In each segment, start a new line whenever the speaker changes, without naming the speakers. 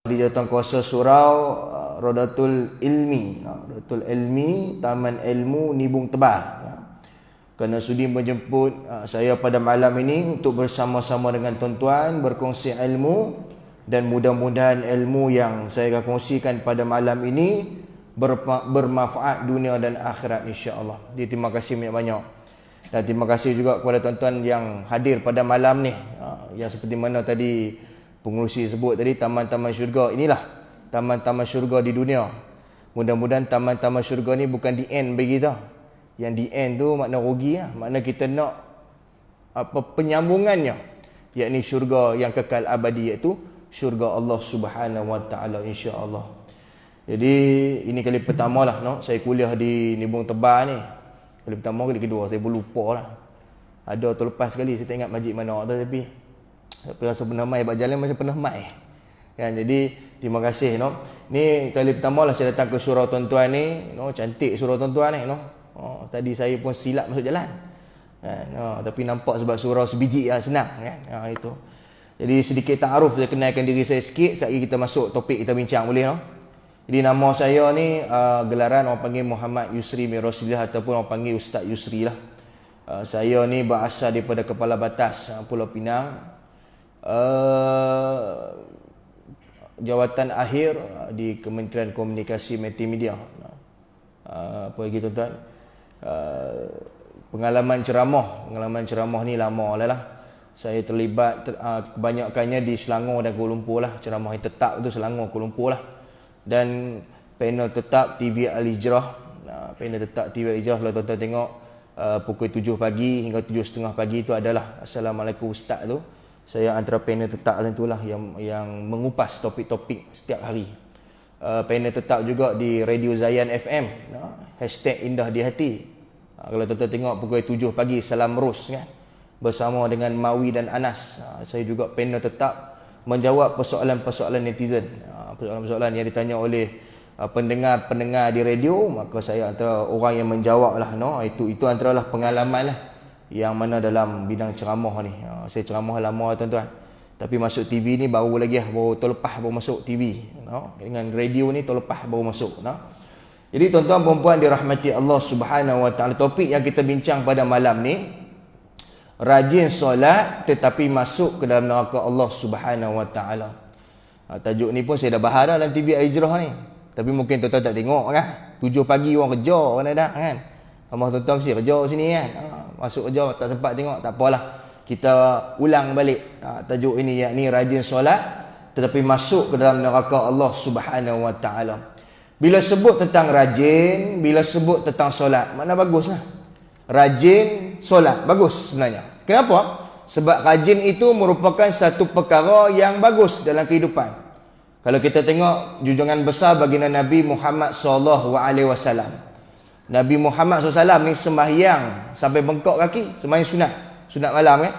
di Jawatankuasa Surau Rodatul Ilmi, Rodatul Ilmi, Taman Ilmu Nibung Tebal. Kerana sudi menjemput saya pada malam ini untuk bersama-sama dengan tuan-tuan berkongsi ilmu, dan mudah-mudahan ilmu yang saya akan kongsikan pada malam ini bermanfaat dunia dan akhirat, insya-Allah. Jadi terima kasih banyak-banyak. Dan terima kasih juga kepada tuan-tuan yang hadir pada malam ni, yang seperti mana tadi pengurusi sebut tadi, taman-taman syurga. Inilah taman-taman syurga di dunia. Mudah-mudahan taman-taman syurga ni bukan the end bagi kita. Yang the end tu makna rugi lah. Makna kita nak apa penyambungannya, yakni syurga yang kekal abadi, iaitu syurga Allah Subhanahu Wa Taala, insya-Allah. Jadi ini kali pertama lah saya kuliah di Nibung Tebal ni. Kali pertama, kali kedua saya pun lupa lah. Ada tahun lepas sekali, saya tak ingat masjid mana tu, tapi rasa pernah mai, bak jalan macam pernah mai. Kan, jadi terima kasih Ni kali pertama lah saya datang ke surau tuan-tuan ni. Cantik surau tuan-tuan ni. Tadi saya pun silap masuk jalan. Kan, tapi nampak sebab surau sebiji lah, senang kan. Itu. Jadi sedikit ta'aruf, saya kenalkan diri saya sikit. Sekali kita masuk topik kita bincang, boleh Jadi nama saya ni gelaran orang panggil Muhammad Yusri bin Rasulillah, ataupun orang panggil Ustaz Yusri lah. Saya ni berasal daripada Kepala Batas Pulau Pinang. Jawatan akhir di Kementerian Komunikasi Multimedia. Apa lagi tuan-tuan? Pengalaman ceramah ni lama lah. Saya terlibat kebanyakannya di Selangor dan Kuala Lumpur lah. Ceramah yang tetap tu Selangor, Kuala Lumpur lah. Dan panel tetap TV Al-Hijrah. Panel tetap TV Al-Hijrah, kalau tuan-tuan tengok pukul 7 pagi hingga 7.30 pagi tu adalah Assalamualaikum Ustaz tu. Saya antara panel tetap lah itulah yang mengupas topik-topik setiap hari. Panel tetap juga di Radio Zayan FM, #Indah di Hati. Kalau tuan-tuan tengok pukul 7 pagi Salam Ros kan, bersama dengan Mawi dan Anas. Saya juga panel tetap menjawab persoalan-persoalan netizen, persoalan-persoalan yang ditanya oleh pendengar-pendengar di radio, maka saya antara orang yang menjawab lah. Itu antaralah pengalaman lah yang mana dalam bidang ceramah ni. Saya ceramah lama tuan-tuan, tapi masuk TV ni baru lagi baru tahun lepas baru masuk TV. Dengan radio ni tahun lepas baru masuk. Jadi tuan-tuan perempuan dirahmati Allah Subhanahu Wa Taala, topik yang kita bincang pada malam ni, rajin solat tetapi masuk ke dalam neraka Allah Subhanahu Wa Taala. Tajuk ni pun saya dah bahas dah dalam TV Al-Hijrah ni, tapi mungkin tuan-tuan tak tengok kan. 7 pagi orang kerja mana dah kan. Ramah tuan-tuan mesti kerja sini kan. Masuk kerja tak sempat tengok, tak apalah. Kita ulang balik tajuk ini, yakni rajin solat tetapi masuk ke dalam neraka Allah Subhanahu Wa Taala. Bila sebut tentang rajin, bila sebut tentang solat, makna baguslah. Rajin solat bagus sebenarnya. Kenapa? Sebab rajin itu merupakan satu perkara yang bagus dalam kehidupan. Kalau kita tengok junjungan besar baginda Nabi Muhammad SAW. Nabi Muhammad SAW ni sembahyang sampai bengkok kaki, sembahyang sunat malam kan.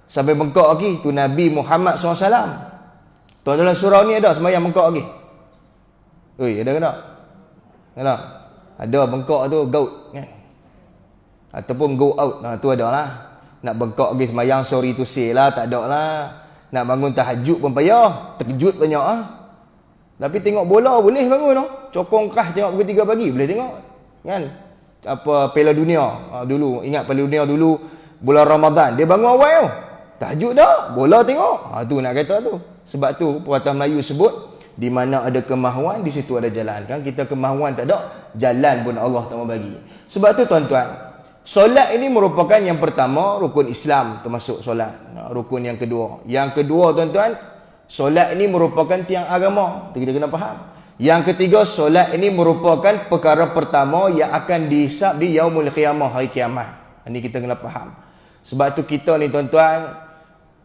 Sampai bengkok kaki tu Nabi Muhammad SAW. Tuan dalam surau ni ada sembahyang bengkok kaki. Oi, ada ke tak? Ada. Ada bengkok tu gout kan. Ataupun go out. Tu ada lah. Nak bengkok lagi semayang sorry to say lah, tak ada lah. Nak bangun tahajud pun payah, terkejut banyak lah. Tapi tengok bola boleh bangun Cokong kah tengok pukul 3 pagi boleh tengok kan. Apa Piala Dunia dulu, ingat Piala Dunia dulu bulan Ramadan, dia bangun awal tahajud dah, bola tengok. Tu nak kata tu. Sebab tu pepatah Melayu sebut, di mana ada kemahuan di situ ada jalan kan. Kita kemahuan tak ada, jalan pun Allah tak mau bagi. Sebab tu tuan-tuan, solat ini merupakan yang pertama, rukun Islam, termasuk solat. Rukun yang kedua. Yang kedua tuan-tuan, solat ini merupakan tiang agama. Kita kena faham. Yang ketiga, solat ini merupakan perkara pertama yang akan dihisab di Yaumul Qiyamah, hari kiamat. Ini kita kena faham. Sebab tu kita ni tuan-tuan,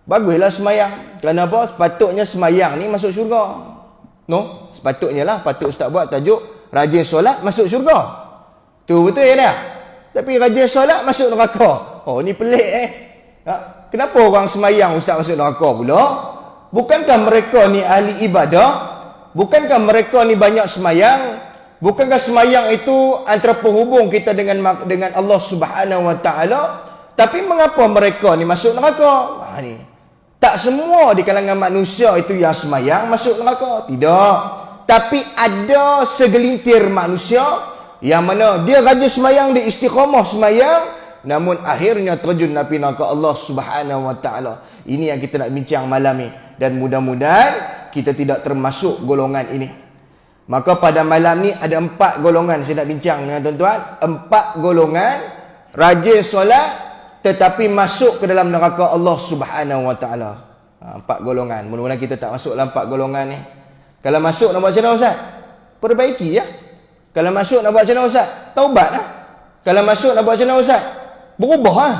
baguslah semayang. Kenapa? Sepatutnya semayang ni masuk syurga. Sepatutnya lah. Patut Ustaz buat tajuk rajin solat masuk syurga. Tu betul ya dah. Tapi rajin solat masuk neraka. Ni pelik Kenapa orang semayang Ustaz masuk neraka pula? Bukankah mereka ni ahli ibadah? Bukankah mereka ni banyak semayang? Bukankah semayang itu antara penghubung kita dengan Allah Subhanahu Wa Taala? Tapi mengapa mereka ni masuk neraka? Ni Tak semua di kalangan manusia itu yang semayang masuk neraka. Tidak. Tapi ada segelintir manusia yang mana dia rajin semayang, dia istiqamah semayang, namun akhirnya terjun api neraka Allah Subhanahu wa taala. Ini yang kita nak bincang malam ni, dan mudah-mudahan kita tidak termasuk golongan ini. Maka pada malam ni ada 4 golongan saya nak bincang dengan tuan-tuan. 4 golongan rajin solat tetapi masuk ke dalam neraka Allah Subhanahu wa taala. 4 golongan. Mudah-mudahan kita tak masuk dalam 4 golongan ni. Kalau masuk nak buat macam mana Ustaz? Perbaiki ya. Kalau masuk nak buat macam mana Ustaz? Taubatlah. Kalau masuk nak buat macam mana Ustaz? Berubahlah.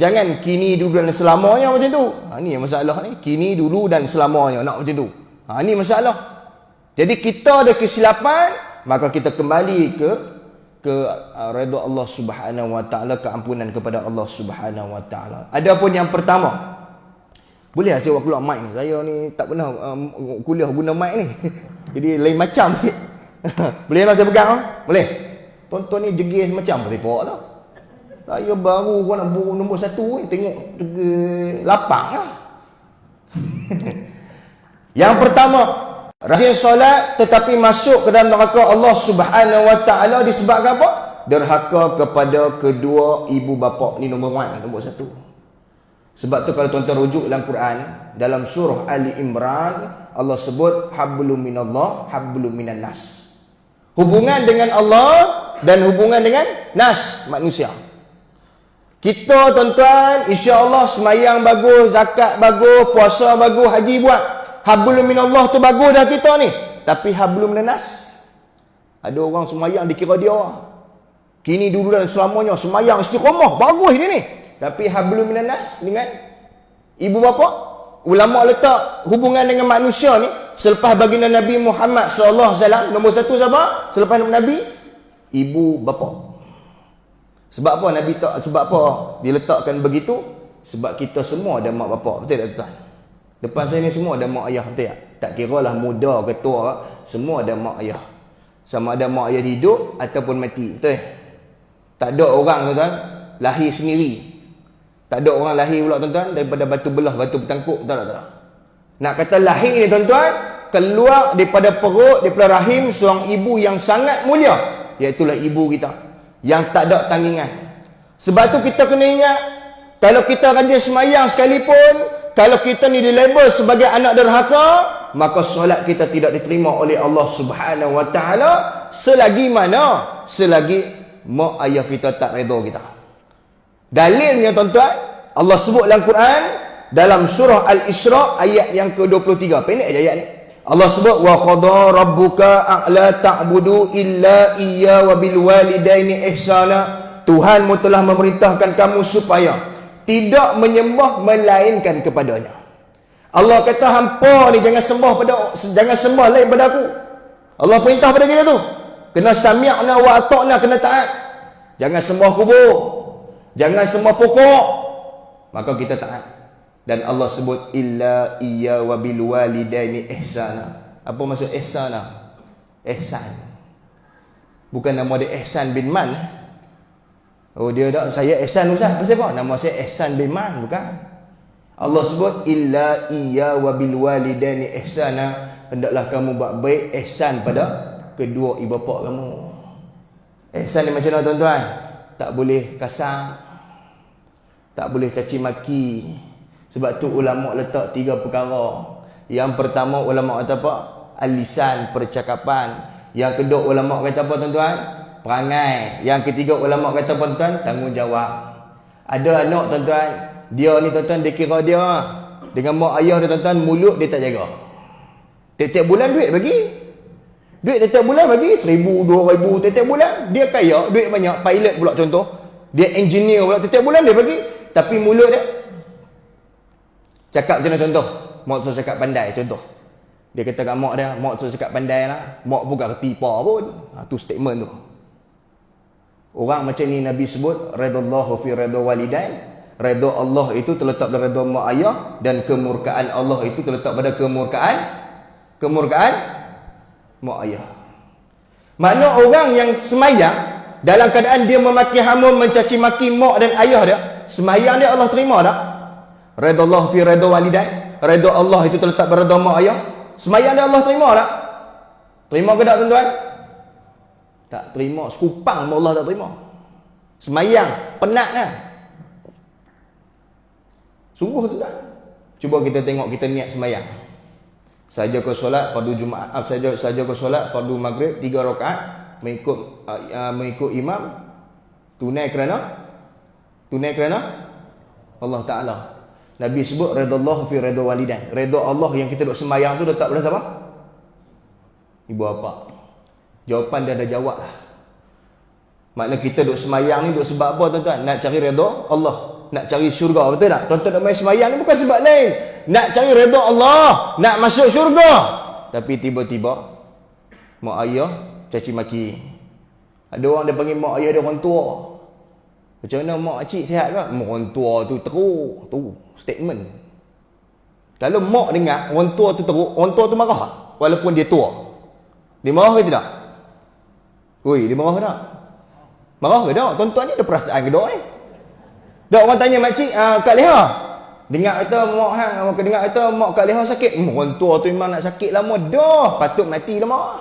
Jangan kini dulu dan selamanya macam tu. Ni masalah ni. Kini dulu dan selamanya nak macam tu. Ni masalah. Jadi kita ada kesilapan, maka kita kembali ke redha Allah Subhanahu wa taala, keampunan kepada Allah Subhanahu wa taala. Adapun yang pertama, boleh saya buat keluar mic ni. Saya ni tak pernah kuliah guna mic ni. Jadi lain macam sikit. Boleh lah saya pegang? Boleh. Tonton ni jegis macam report tau. Saya baru nak buku nombor 1 ni, tengok lapang lah. Yang pertama, rajin solat tetapi masuk ke dalam neraka Allah Subhanahu wa taala disebabkan apa? Derhaka kepada kedua ibu bapa. Ni nombor 1, nombor 1. Sebab tu kalau tuan-tuan rujuk dalam Quran, dalam surah Ali Imran, Allah sebut hablum minallah, hablum minan nas. Hubungan dengan Allah dan hubungan dengan nas, manusia. Kita tuan-tuan insya-Allah semayang bagus, zakat bagus, puasa bagus, haji buat. Hablum minallah tu bagus dah kita ni. Tapi hablum minan nas, ada orang semayang dikira dia. Kini dulu dan selamanya semayang istiqamah, bagus dia ni. Tapi hablum minan nas dengan ibu bapa, ulama letak hubungan dengan manusia ni selepas baginda Nabi Muhammad sallallahu alaihi wasallam, nombor 1 siapa? Selepas Nabi, ibu bapa. Sebab apa Nabi tak, sebab apa dia letakkan begitu? Sebab kita semua ada mak bapak, betul tak tuan? Depan saya ni semua ada mak ayah, betul tak? Tak kiralah muda ke tua, semua ada mak ayah. Sama ada mak ayah hidup ataupun mati, betul? Tak ada orang tuan-tuan lahir sendiri. Tak ada orang lahir pula tuan-tuan daripada batu belah, batu bertangkuk, betul tak? Nak kata lahir ni tuan-tuan, keluar daripada perut, daripada rahim seorang ibu yang sangat mulia, iaitulah ibu kita, yang tak ada tandingan. Sebab tu kita kena ingat, kalau kita rajin semayang sekalipun, kalau kita ni dilabel sebagai anak derhaka, maka solat kita tidak diterima oleh Allah Subhanahu wa taala selagi mana? Selagi mak ayah kita tak redha kita. Dalilnya tuan-tuan, Allah sebut dalam Quran dalam surah Al-Isra ayat yang ke-23. Pendek je ayat ni. Allah sebut wa qada rabbuka a'la ta'budu illa iyya wa bil walidaini ihsana. Tuhanmu telah memerintahkan kamu supaya tidak menyembah melainkan kepadanya. Allah kata hampa ni jangan sembah lain pada aku. Allah perintah pada kita tu. Kena sami'na wa ata'na, kena taat. Jangan sembah kubur. Jangan sembah pokok. Maka kita taat. Dan Allah sebut illa iyya wa bil walidaini ihsana. Apa maksud ihsana? Ihsan. Bukan nama dia Ihsan bin Man. Oh dia tak, saya Ihsan Ustaz. Pasal apa? Nama saya Ihsan bin Man, bukan. Allah sebut illa iyya wa bil walidaini ihsana. Hendaklah kamu buat baik ihsan pada kedua ibu bapa kamu. Ihsan ni macam mana tuan-tuan? Tak boleh kasar, tak boleh caci maki. Sebab tu ulama letak 3 perkara. Yang pertama ulama kata apa? Al-lisan, percakapan. Yang kedua ulama kata apa tuan-tuan? Perangai. Yang ketiga ulama kata apa tuan-tuan? Tanggungjawab. Ada anak tuan-tuan, dia ni tuan-tuan dia kira dia dengan mak ayah dia tuan-tuan, mulut dia tak jaga. Tiap-tiap bulan duit bagi. Duit tiap bulan bagi 1,000, 2,000 tiap bulan. Dia kaya, duit banyak, pilot pula contoh. Dia engineer pula, tiap bulan dia bagi. Tapi mulut dia cakap macam mana contoh? Mak tu cakap pandai contoh. Dia kata kat mak dia, mak tu cakap pandai lah. Mak bukan ketipa pun. Tu statement tu. Orang macam ni Nabi sebut redallahu fi redha walidain. Redha Allah itu terletak pada redha mak ayah, dan kemurkaan Allah itu terletak pada kemurkaan mak ayah. Makna orang yang semayang dalam keadaan dia memaki hamun, mencaci maki mak dan ayah dia, semayang dia Allah terima tak? Redha Allah fi redha walidain. Redha Allah itu terletak pada redha mak ayah. Sembahyang dia Allah terima tak? Terima ke tak tuan-tuan? Tak terima. Sekupang pun Allah tak terima. Sembahyang penat kan? Sungguh tuan. Cuba kita tengok kita niat sembahyang. Saja ke solat fardu Jumaat, saja ke solat fardu Maghrib 3 rakaat mengikut imam tunai kerana Allah Taala. Nabi sebut redallahu fi redha walidain. Redha Allah yang kita duk sembahyang tu letak pada siapa? Ibu bapa. Jawapan dia dah jawab lah. Makna kita duk sembahyang ni duk sebab apa tuan-tuan? Nak cari redha Allah, nak cari syurga, betul tak? Tuan-tuan duk main sembahyang ni bukan sebab lain. Nak cari redha Allah, nak masuk syurga. Tapi tiba-tiba mak ayah caci maki. Ada orang dia panggil mak ayah dia orang tua. Macam mana mak cik sihat ke? Mak orang tua tu teruk. Tu statement. Kalau mak dengar orang tua tu teruk, orang tua tu marah walaupun dia tua. Dia marah ke tidak? Oi, dia marah ke tak? Marah ke tak? Tuan-tuan ni ada perasaan ke tak ni? Dak orang tanya mak cik, Kak Leha. Dengar kata mak hang, dengar kata mak Kak Leha sakit. Orang tua tu memang nak sakit lama dah, patut mati lah mak.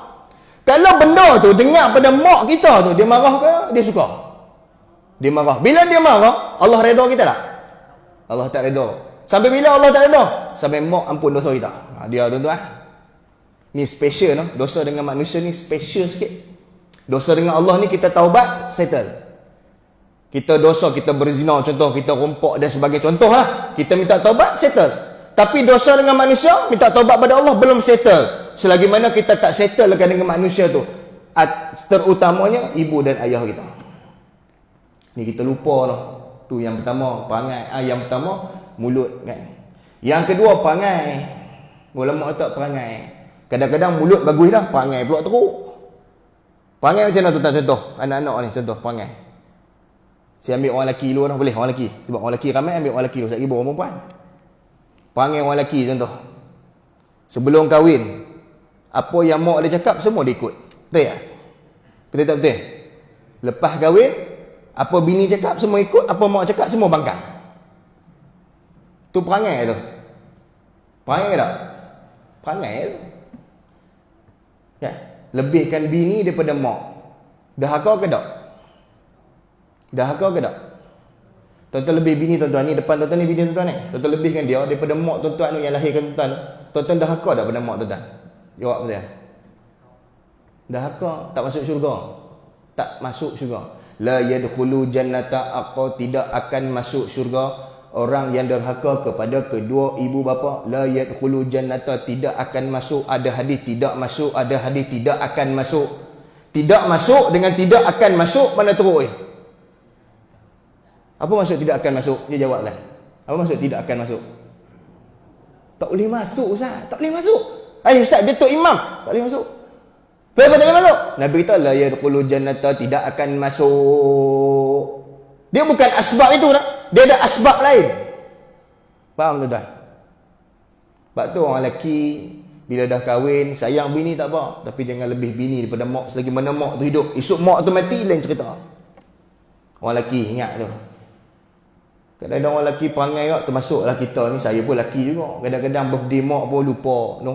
Kalau benda tu dengar pada mak kita tu, dia marah ke? Dia suka? Dia marah. Bila dia marah, Allah redha kita tak? Allah tak redha. Sampai bila Allah tak redha? Sampai mak ampun dosa kita. Dia tuan-tuan. Ni special no? Dosa dengan manusia ni special sikit. Dosa dengan Allah ni kita taubat, settle. Kita dosa, kita berzina contoh, kita rompak dan sebagai contoh lah. Kita minta taubat, settle. Tapi dosa dengan manusia, minta taubat pada Allah, belum settle. Selagi mana kita tak settle dengan manusia tu, terutamanya ibu dan ayah kita. Ni kita lupa lah. Tu yang pertama, perangai. Yang pertama, mulut kan. Yang kedua, perangai. Ulama tak perangai. Kadang-kadang mulut bagus dah, perangai pula teruk. Perangai macam mana tu tak contoh? Anak-anak ni contoh perangai. Saya ambil orang lelaki dulu dah, boleh orang lelaki. Sebab orang lelaki ramai, ambil orang lelaki dulu. Saya ibu orang perempuan. Perangai orang lelaki contoh. Sebelum kahwin, apa yang mak dia cakap, semua dia ikut. Betul tak? Betul tak betul? Lepas kahwin, apa bini cakap, semua ikut. Apa mak cakap, semua bangkang. Tu perangai tu. Perangai tak? Perangai tu. Ya, lebihkan bini daripada mak. Dahaka ke tak? Dahaka ke tak? Tuan-tuan lebih bini tuan-tuan ni, depan tuan-tuan ni bini tuan-tuan ni. Tuan-tuan lebihkan dia daripada mak tuan-tuan yang lahirkan tuan-tuan. Tuan-tuan dahaka tak pada mak tuan-tuan? Jawab saya. Dahaka, tak masuk syurga. Tak masuk syurga. La yadkhulu jannata, aku tidak akan masuk syurga. Orang yang derhaka kepada kedua ibu bapa, la yadkhulu jannata, tidak akan masuk. Ada hadis tidak masuk, ada hadis tidak akan masuk. Tidak masuk dengan tidak akan masuk, mana teruk Apa maksud tidak akan masuk? Dia jawablah. Apa maksud tidak akan masuk? Tak boleh masuk Ustaz, tak boleh masuk. Ustaz, dia tok imam, tak boleh masuk. Kenapa tak boleh masuk? Nabi kata la yadkhulu jannata, tidak akan masuk. Dia bukan asbab itu tak? Dia ada asbab lain. Faham tuan-tuan? Sebab tu orang lelaki bila dah kahwin, sayang bini tak apa, tapi jangan lebih bini daripada mak. Selagi mana mak tu hidup, esok mak tu mati, lain cerita. Orang lelaki ingat tu. Kadang-kadang orang lelaki perangai tak, termasuklah kita ni, saya pun lelaki juga. Kadang-kadang birthday mak pun lupa, no.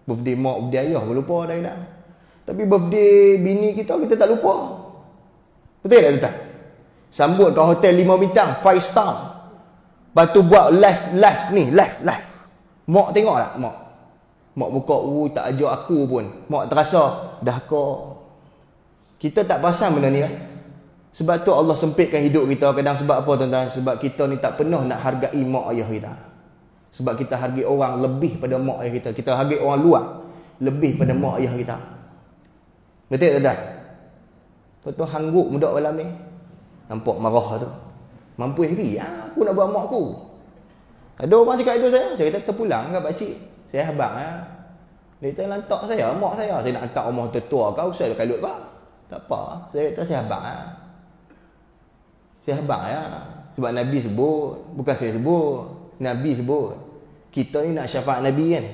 Birthday mak, birthday ayah pun lupa dah. Tapi birthday bini kita tak lupa. Betul tak tuan-tuan? Sambut kat hotel 5 bintang, 5 star. Lepas tu buat live. Mak tengok tak? Mak buka, tak ajak aku pun. Mak terasa, dah kau. Kita tak perasan benda ni lah. Sebab tu Allah sempitkan hidup kita. Kadang sebab apa tuan-tuan? Sebab kita ni tak pernah nak hargai mak ayah kita. Sebab kita hargai orang lebih pada mak ayah kita. Kita hargai orang luar lebih pada mak ayah kita. Betul tak tuan-tuan? Tuan-tuan hanggup budak malam ni. Nampak marah tu. Mampu sendiri, aku nak buat mak aku. Ada orang cakap itu saya kata terpulang ke pakcik. Saya habang dia kata lantak saya, mak saya. Saya nak hantar rumah tertua kau, saya kalut pak. Tak apa, saya kata saya habang Saya habang sebab Nabi sebut, bukan saya sebut. Nabi sebut. Kita ni nak syafaat Nabi kan.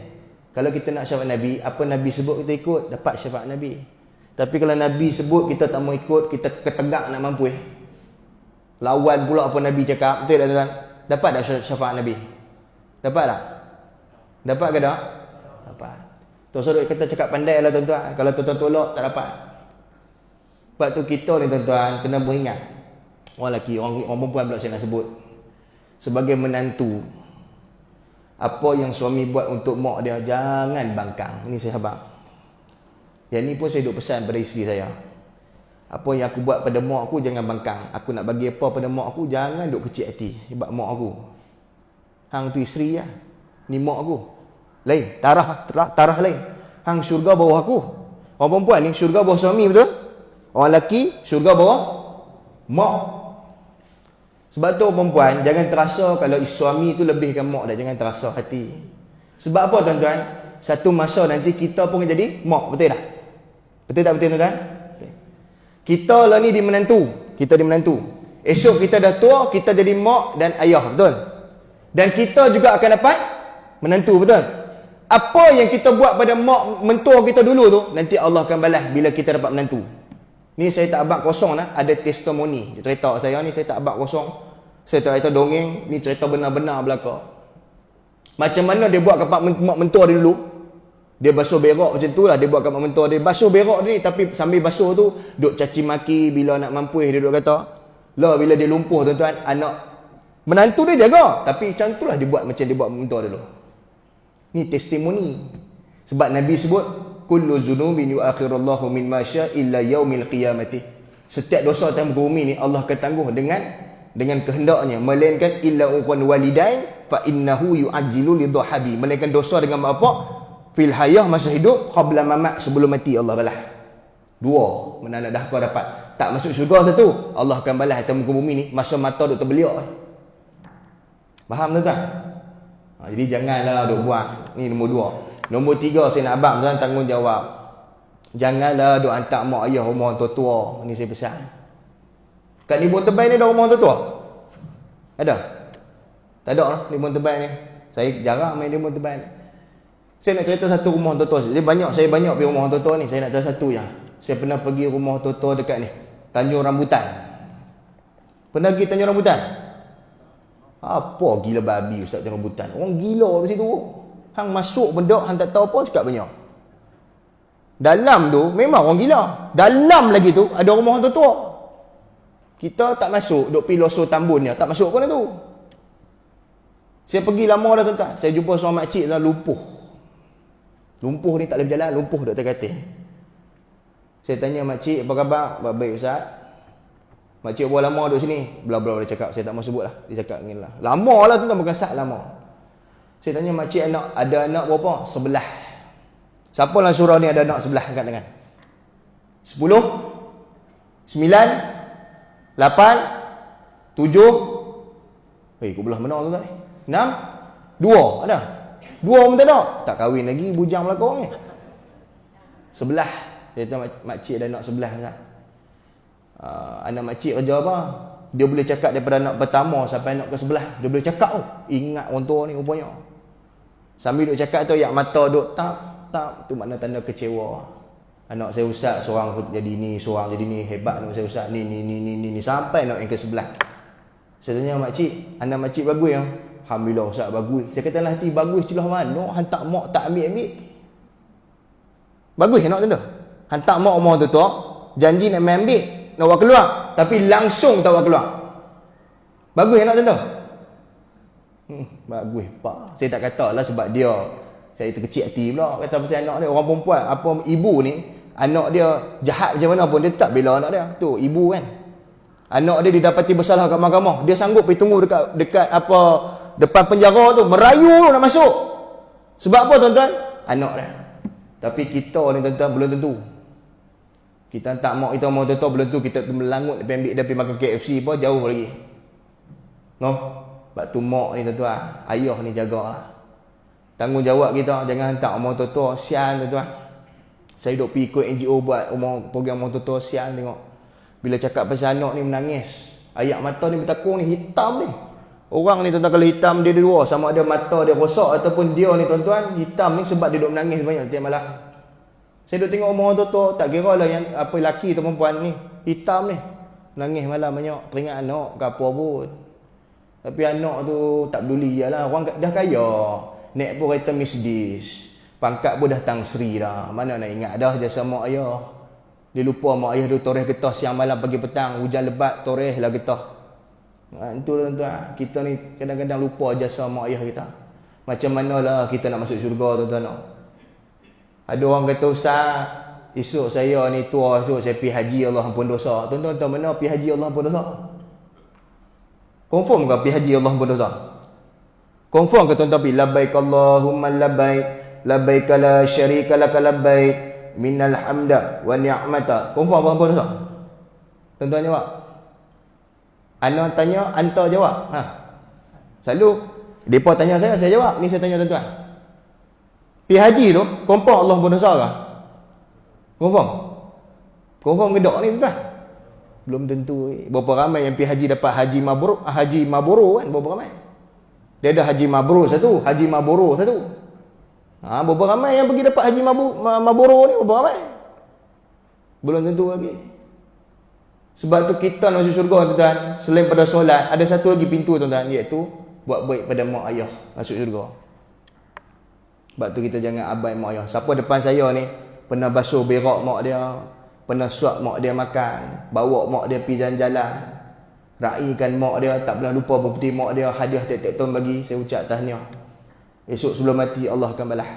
Kalau kita nak syafaat Nabi, apa Nabi sebut kita ikut, dapat syafaat Nabi. Tapi kalau Nabi sebut kita tak mau ikut, kita ketegak nak mampu Lawan pula apa Nabi cakap. Betul tak tuan? Dapat tak syafaat Nabi? Dapat tak? Dapat ke tak? Dapat. Tuan Sodok kata cakap pandai lah tuan-tuan. Kalau tuan-tuan tolak, tak dapat. Sebab tu kita ni tuan-tuan kena beringat. Orang lelaki, orang perempuan pula saya nak sebut. Sebagai menantu, apa yang suami buat untuk mak dia, jangan bangkang. Ini saya habaq. Yang ni pun saya duk pesan pada isteri saya. Apa yang aku buat pada mak aku, jangan bangkang. Aku nak bagi apa pada mak aku, jangan duk kecil hati. Sebab mak aku. Hang tu isteri lah. Ni mak aku. Lain. Tarah lain. Hang syurga bawah aku. Orang perempuan ni syurga bawah suami, betul? Orang lelaki syurga bawah mak. Sebab tu perempuan jangan terasa kalau suami tu lebihkan mak dah. Jangan terasa hati. Sebab apa tuan-tuan? Satu masa nanti kita pun jadi mak. Betul tak? Betul tak betul tuan-tuan? Kita lah ni di menantu. Kita di menantu. Esok kita dah tua, kita jadi mak dan ayah. Betul? Dan kita juga akan dapat menantu. Betul? Apa yang kita buat pada mak mentua kita dulu tu, nanti Allah akan balas bila kita dapat menantu. Ni saya tak abang kosong lah. Ada testimoni. Cerita saya ni saya tak abang kosong. Saya tak cerita dongeng. Ni cerita benar-benar belaka. Macam mana dia buat kat mak mentua dia dulu. Dia basuh berak macam tu lah. Dia buat kat mak mentua dia. Basuh berak dia ni. Tapi sambil basuh tu, duk caci maki. Bila nak mampu dia duk kata. Lah bila dia lumpuh tuan-tuan. Anak menantu dia jaga. Tapi macam tu lah dia buat macam dia buat mentua dulu. Ni testimoni. Sebab Nabi sebut. Kullu zunubin yuakhirullahu min masya illa yaumil qiyamati. Setiap dosa atas muka bumi ni Allah akan tangguh dengan kehendaknya, melainkan illa uqan walidain fa innahu yu'ajjilu lidhahabi. Melainkan dosa dengan mak bapak fil hayah masa hidup qabla mamat, sebelum mati Allah balas. Dua, mana nak dah kau dapat. Tak masuk syurga satu, Allah akan balas atas muka bumi ni masa mata duk terbeliak. Faham tuan-tuan? Jadi janganlah duk buat. Ni nombor dua. Nombor tiga, saya nak abang tuan tanggungjawab. Janganlah duk hantar mak ayah rumah tua-tua. Ni saya pesan. Kat Libun Tebal ni ada rumah tua-tua? Ada? Tak ada lah Libun Tebal ni. Saya jarang main Libun Tebal. Saya nak cerita satu rumah tua-tua. Saya banyak pergi rumah tua-tua ni. Saya nak cerita satu je. Saya pernah pergi rumah tua-tua dekat ni, Tanjung Rambutan. Pernah pergi Tanjung Rambutan? Apa gila babi Ustaz Tanjung Rambutan? Orang gila di situ. Hang masuk benda, hang tak tahu apa, cakap banyak. Dalam tu memang orang gila. Dalam lagi tu ada rumah tua-tua. Kita tak masuk, duk pergi Losor Tambun ni, tak masuk pun tu. Saya pergi lama dah tuan-tuan. Saya jumpa seorang makcik lah lumpuh. Lumpuh ni tak boleh berjalan, lumpuh duk atas katil. Saya tanya makcik, apa khabar? Baik Ustaz. Makcik berapa lama duduk sini? Bla-bla dia cakap, saya tak mau sebut lah. Dia cakap ni lah. Lama lah tuan-tuan, bukan sat lama. Saya tanya makcik ada anak berapa? 11. Siapa dalam surau ni ada anak 11? Angkat tangan. 10? 9? 8? 7? Kau belah mana tu tak ni? 6? 2? Ada? 2 pun tak ada? Tak kahwin lagi, bujang belakang ni. 11. Dia kata makcik ada anak 11 kan? Anak makcik kerja apa? Dia boleh cakap daripada anak pertama sampai anak ke-11. Dia boleh cakap tu. Ingat orang tua ni rupanya. Sambil duk cakap tu, yak mata duk tap. Tu makna tanda kecewa. Anak saya Ustaz, seorang jadi ni, seorang jadi ni. Hebat anak saya Ustaz. Ni. Sampai anak yang ke-11. Saya tanya makcik, anak makcik bagus ya? Alhamdulillah Ustaz, bagus. Saya kata lah hati, bagus celah mana? Hantar mak tak ambil. Bagus anak tu. Hantar mak rumah tu, janji nak ambil. Nak buat keluar. Tapi langsung tak buat keluar. Bagus anak tu. Bagus pak. Saya tak kata lah sebab dia. Saya terkecil hati pula. Kata pasal anak dia. Orang perempuan. Apa ibu ni. Anak dia jahat macam mana pun. Dia tak bela anak dia. Tu ibu kan. Anak dia didapati bersalah kat mahkamah. Dia sanggup pergi tunggu dekat apa. Depan penjara tu. Merayu nak masuk. Sebab apa tuan-tuan? Anak dia. Tapi kita ni tuan-tuan belum tentu. Kita tak mak kita mau tua belum tentu. Kita melangut ambil dia pergi makan KFC pun jauh lagi. No? Sebab tu mak ni tuan-tuan, ayah ni jagalah. Tanggungjawab kita, jangan hantar rumah tua-tua, sial tuan-tuan. Saya duk pergi ikut NGO buat program rumah tua-tua, sial tengok. Bila cakap pasal anak ni menangis. Ayak mata ni bertakung ni, hitam ni. Orang ni tuan-tuan kalau hitam dia dua, sama ada mata dia rosak ataupun dia ni tuan-tuan, hitam ni sebab dia duk menangis banyak tiap malam. Saya duk tengok rumah tua-tua, tak kira lah yang apa lelaki atau perempuan ni, hitam ni. Menangis malam banyak, teringat anak ke apa pun. Tapi anak tu tak peduli lah. Orang dah kaya. Naik pun kereta Mercedes. Pangkat pun dah Tang Sri dah. Mana nak ingat dah jasa mak ayah. Dia lupa mak ayah dia toreh getah siang malam pagi petang. Hujan lebat toreh lah getah. Itu lah tuan. Kita ni kadang-kadang lupa jasa mak ayah kita. Macam manalah kita nak masuk syurga tuan-tuan. Ada orang kata, Ustaz, esok saya ni tua, esok saya pergi haji Allah ampun dosa. Tuan-tuan tahu mana pergi haji Allah ampun dosa? Confirm ke pergi haji Allah ampun dosa? Confirm ke tuan-tuan pergi labbaik Allahumma labbaik, labbaik la syarika laka labbaik, minal hamda wa ni'mata. Confirm apa ampun dosa? Tuan-tuan jawab. Ana tanya, anta jawab. Selalu depa tanya saya jawab. Ni saya tanya tuan-tuan. Pergi haji tu, confirm Allah ampun dosa ke? Confirm? Confirm ke tak ni tuan? Belum tentu. Berapa ramai yang pergi haji dapat haji mabrur kan? Berapa ramai? Dia ada haji mabrur satu, haji mabrur satu. Berapa ramai yang pergi dapat haji mabrur ni? Berapa ramai? Belum tentu lagi. Sebab tu kita nak masuk syurga tuan-tuan, selain pada solat, ada satu lagi pintu tuan-tuan, iaitu buat baik pada mak ayah masuk syurga. Sebab tu kita jangan abai mak ayah. Siapa depan saya ni pernah basuh berak mak dia, pernah suap mak dia makan, bawa mak dia pergi jalan-jalan, raikan mak dia, tak pernah lupa birthday mak dia, hadiah tiap-tiap tahun bagi, saya ucap tahniah. Esok sebelum mati Allah akan balas.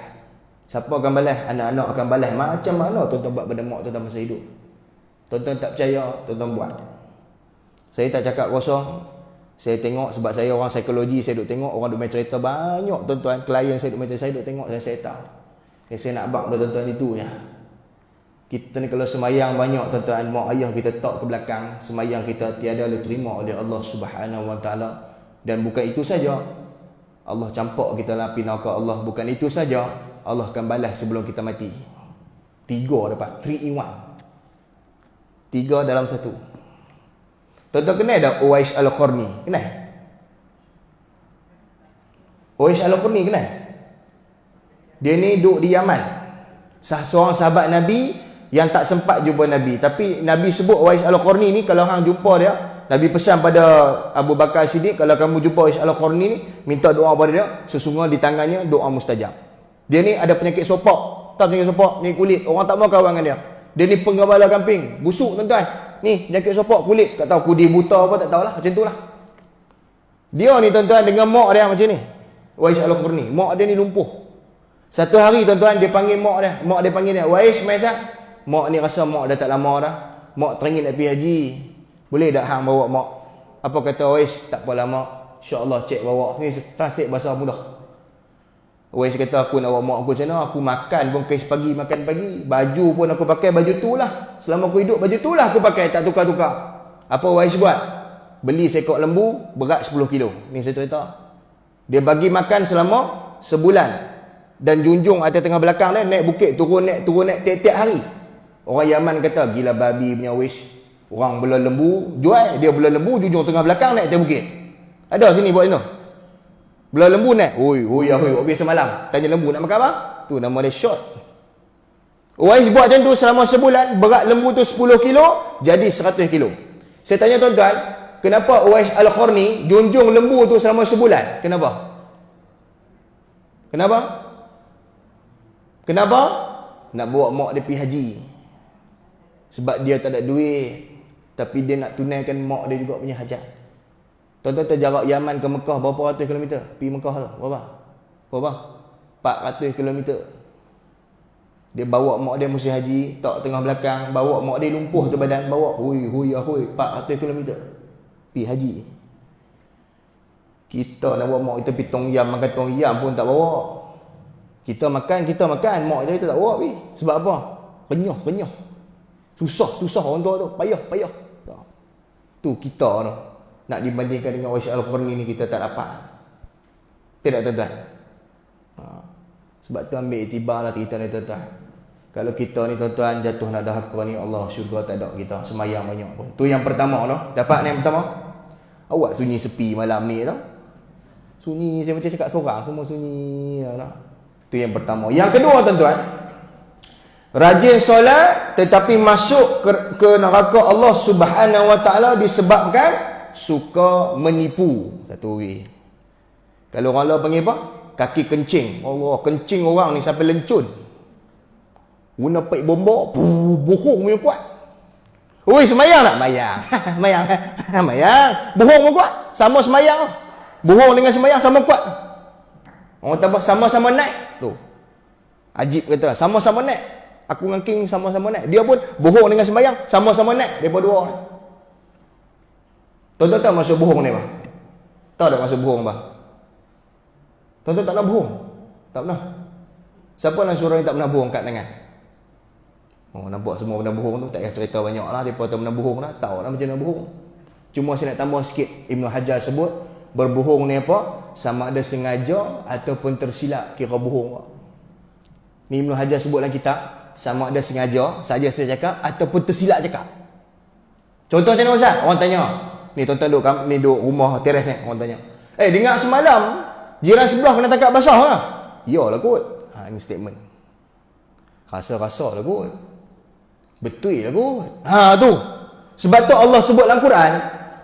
Siapa akan balas? Anak-anak akan balas. Macam mana tuan-tuan buat pada mak tuan-tuan masa hidup? Tuan-tuan tak percaya, tuan-tuan buat. Saya tak cakap kosong. Saya tengok, sebab saya orang psikologi, saya duk tengok orang duk main cerita banyak tuan-tuan, klien saya duk main cerita, saya duk tengok, saya tahu. Yang saya nak abang tuan-tuan itu ya. Kita ni kalau semayang banyak tuan-tuan, mak ayah kita tak ke belakang, semayang kita tiada diterima oleh Allah Subhanahu Wa Taala. Dan bukan itu saja, Allah campak kita dalam api neraka Allah. Bukan itu saja, Allah akan balas sebelum kita mati. 3 dapat, 3 in 1. 3 dalam 1. Tuan-tuan kenal tak Uwais Al-Qarni? Kenal? Uwais Al-Qarni kenal? Dia ni duduk di Yaman. Seorang sahabat Nabi yang tak sempat jumpa Nabi. Tapi Nabi sebut Uwais Al-Qarni ni, kalau hang jumpa dia, Nabi pesan pada Abu Bakar Siddiq, kalau kamu jumpa Uwais Al-Qarni ni, minta doa pada dia, sesungguhnya di tangannya doa mustajab. Dia ni ada penyakit sopak. Tak penyakit sopak, penyakit kulit. Orang tak mau kawan dengan dia. Dia ni penggembala kambing, busuk tuan-tuan. Ni penyakit sopak kulit, tak tahu kudi buta apa, tak tahulah, macam itulah. Dia ni tuan-tuan dengan mak dia macam ni. Uwais Al-Qarni, mak dia ni lumpuh. Satu hari tuan-tuan dia panggil mak dia panggil dia, "Uwais, mai sat." Mak ni rasa mak dah tak lama dah. Mak teringin nak pergi haji. Boleh tak hang bawa mak? Apa kata Uwais? Tak apa lama. Insya-Allah cek bawa. Ni translate bahasa mudah. Uwais kata, aku nak bawa mak aku macam mana? Aku makan pun kes pagi, makan pagi. Baju pun aku pakai baju tu lah. Selama aku hidup baju tu lah aku pakai, tak tukar-tukar. Apa Uwais buat? Beli seekor lembu berat 10 kilo. Ni saya cerita. Dia bagi makan selama sebulan. Dan junjung atas tengah belakang dia, naik bukit, turun naik tiap-tiap hari. Orang Yaman kata, gila babi punya Uwais. Orang bela lembu, jual, dia bela lembu, junjung tengah belakang naik atas bukit. Ada sini buat itu. Bela lembu naik, oi, biasa malam. Tanya lembu nak makan apa? Tu nama dia shot. Uwais buat macam tu selama sebulan, berat lembu tu 10 kilo, jadi 100 kilo. Saya tanya tuan-tuan, kenapa Uwais Al-Qarni junjung lembu tu selama sebulan? Kenapa? Kenapa? Nak bawa mak dia pergi haji. Sebab dia tak ada duit, tapi dia nak tunaikan mak dia juga punya hajat. Tuan-tuan tahu jarak Yaman ke Mekah berapa ratus kilometer? Pergi Mekah tu berapa? 400 kilometer. Dia bawa mak dia musim haji, tak tengah belakang, bawa mak dia lumpuh tu badan, bawa hui 400 kilometer. Pergi haji. Kita nak bawa mak kita pergi Tong Yam, makan Tong Yam pun tak bawa. Kita makan, mak kita tak bawa pergi. Sebab apa? Renyah. Susah orang tua tu, payah. Tu kita tu. Nak dibandingkan dengan Uwais Al-Qarni ni, kita tak dapat. Tidak tuan-tuan. Sebab tu ambil iktibar lah kita ni tuan-tuan. Kalau kita ni tuan-tuan jatuh nak dahaka ni, Allah syurga tak ada kita. Semayang banyak pun. Tu yang pertama tu. Dapat ni yang pertama. Awak sunyi sepi malam ni tu. Sunyi, saya macam cakap seorang, semua sunyi. Tu yang pertama. Yang kedua tuan-tuan, rajin solat tetapi masuk ke neraka Allah Subhanahu Wa Taala disebabkan suka menipu. Satu lagi. Kalau orang lain panggil apa? Kaki kencing. Allah, kencing orang ni sampai lencun. Guna paik bomba, bohong punya kuat. Oi, semayang tak? Mayang. Mayang. Mayang. Bohong pun kuat. Sama semayang. Bohong dengan semayang sama kuat. Orang tambah sama-sama naik. Tu. Ajib kata, sama-sama naik. Aku dengan King sama-sama naik. Dia pun bohong dengan semayang, sama-sama naik daripada dua orang. Tuan-tuan tahu maksud bohong ni, bang? Tahu tak maksud bohong, bang? Tuan-tuan tak pernah bohong? Tak pernah. Siapa dalam surau ni tak pernah bohong kat tangan? Oh, nampak semua pernah bohong tu. Tak payah cerita banyak lah. Mereka tak pernah bohong lah. Tahu lah macam mana bohong. Cuma saya nak tambah sikit. Ibnu Hajar sebut, berbohong ni apa? Sama ada sengaja ataupun tersilap, kira bohong. Ni Ibnu Hajar sebut dalam kitab, sama ada sengaja, saja saya cakap, ataupun tersilap cakap. Contoh macam mana Ustaz? Orang tanya. Ni tuan-tuan duduk rumah teres ni. Orang tanya. Dengar semalam, jiran sebelah kena tangkap basah lah. Yalah kot. Ini statement. Rasa-rasa lah kot. Betul lah kot. Tu. Sebab tu Allah sebut dalam Quran,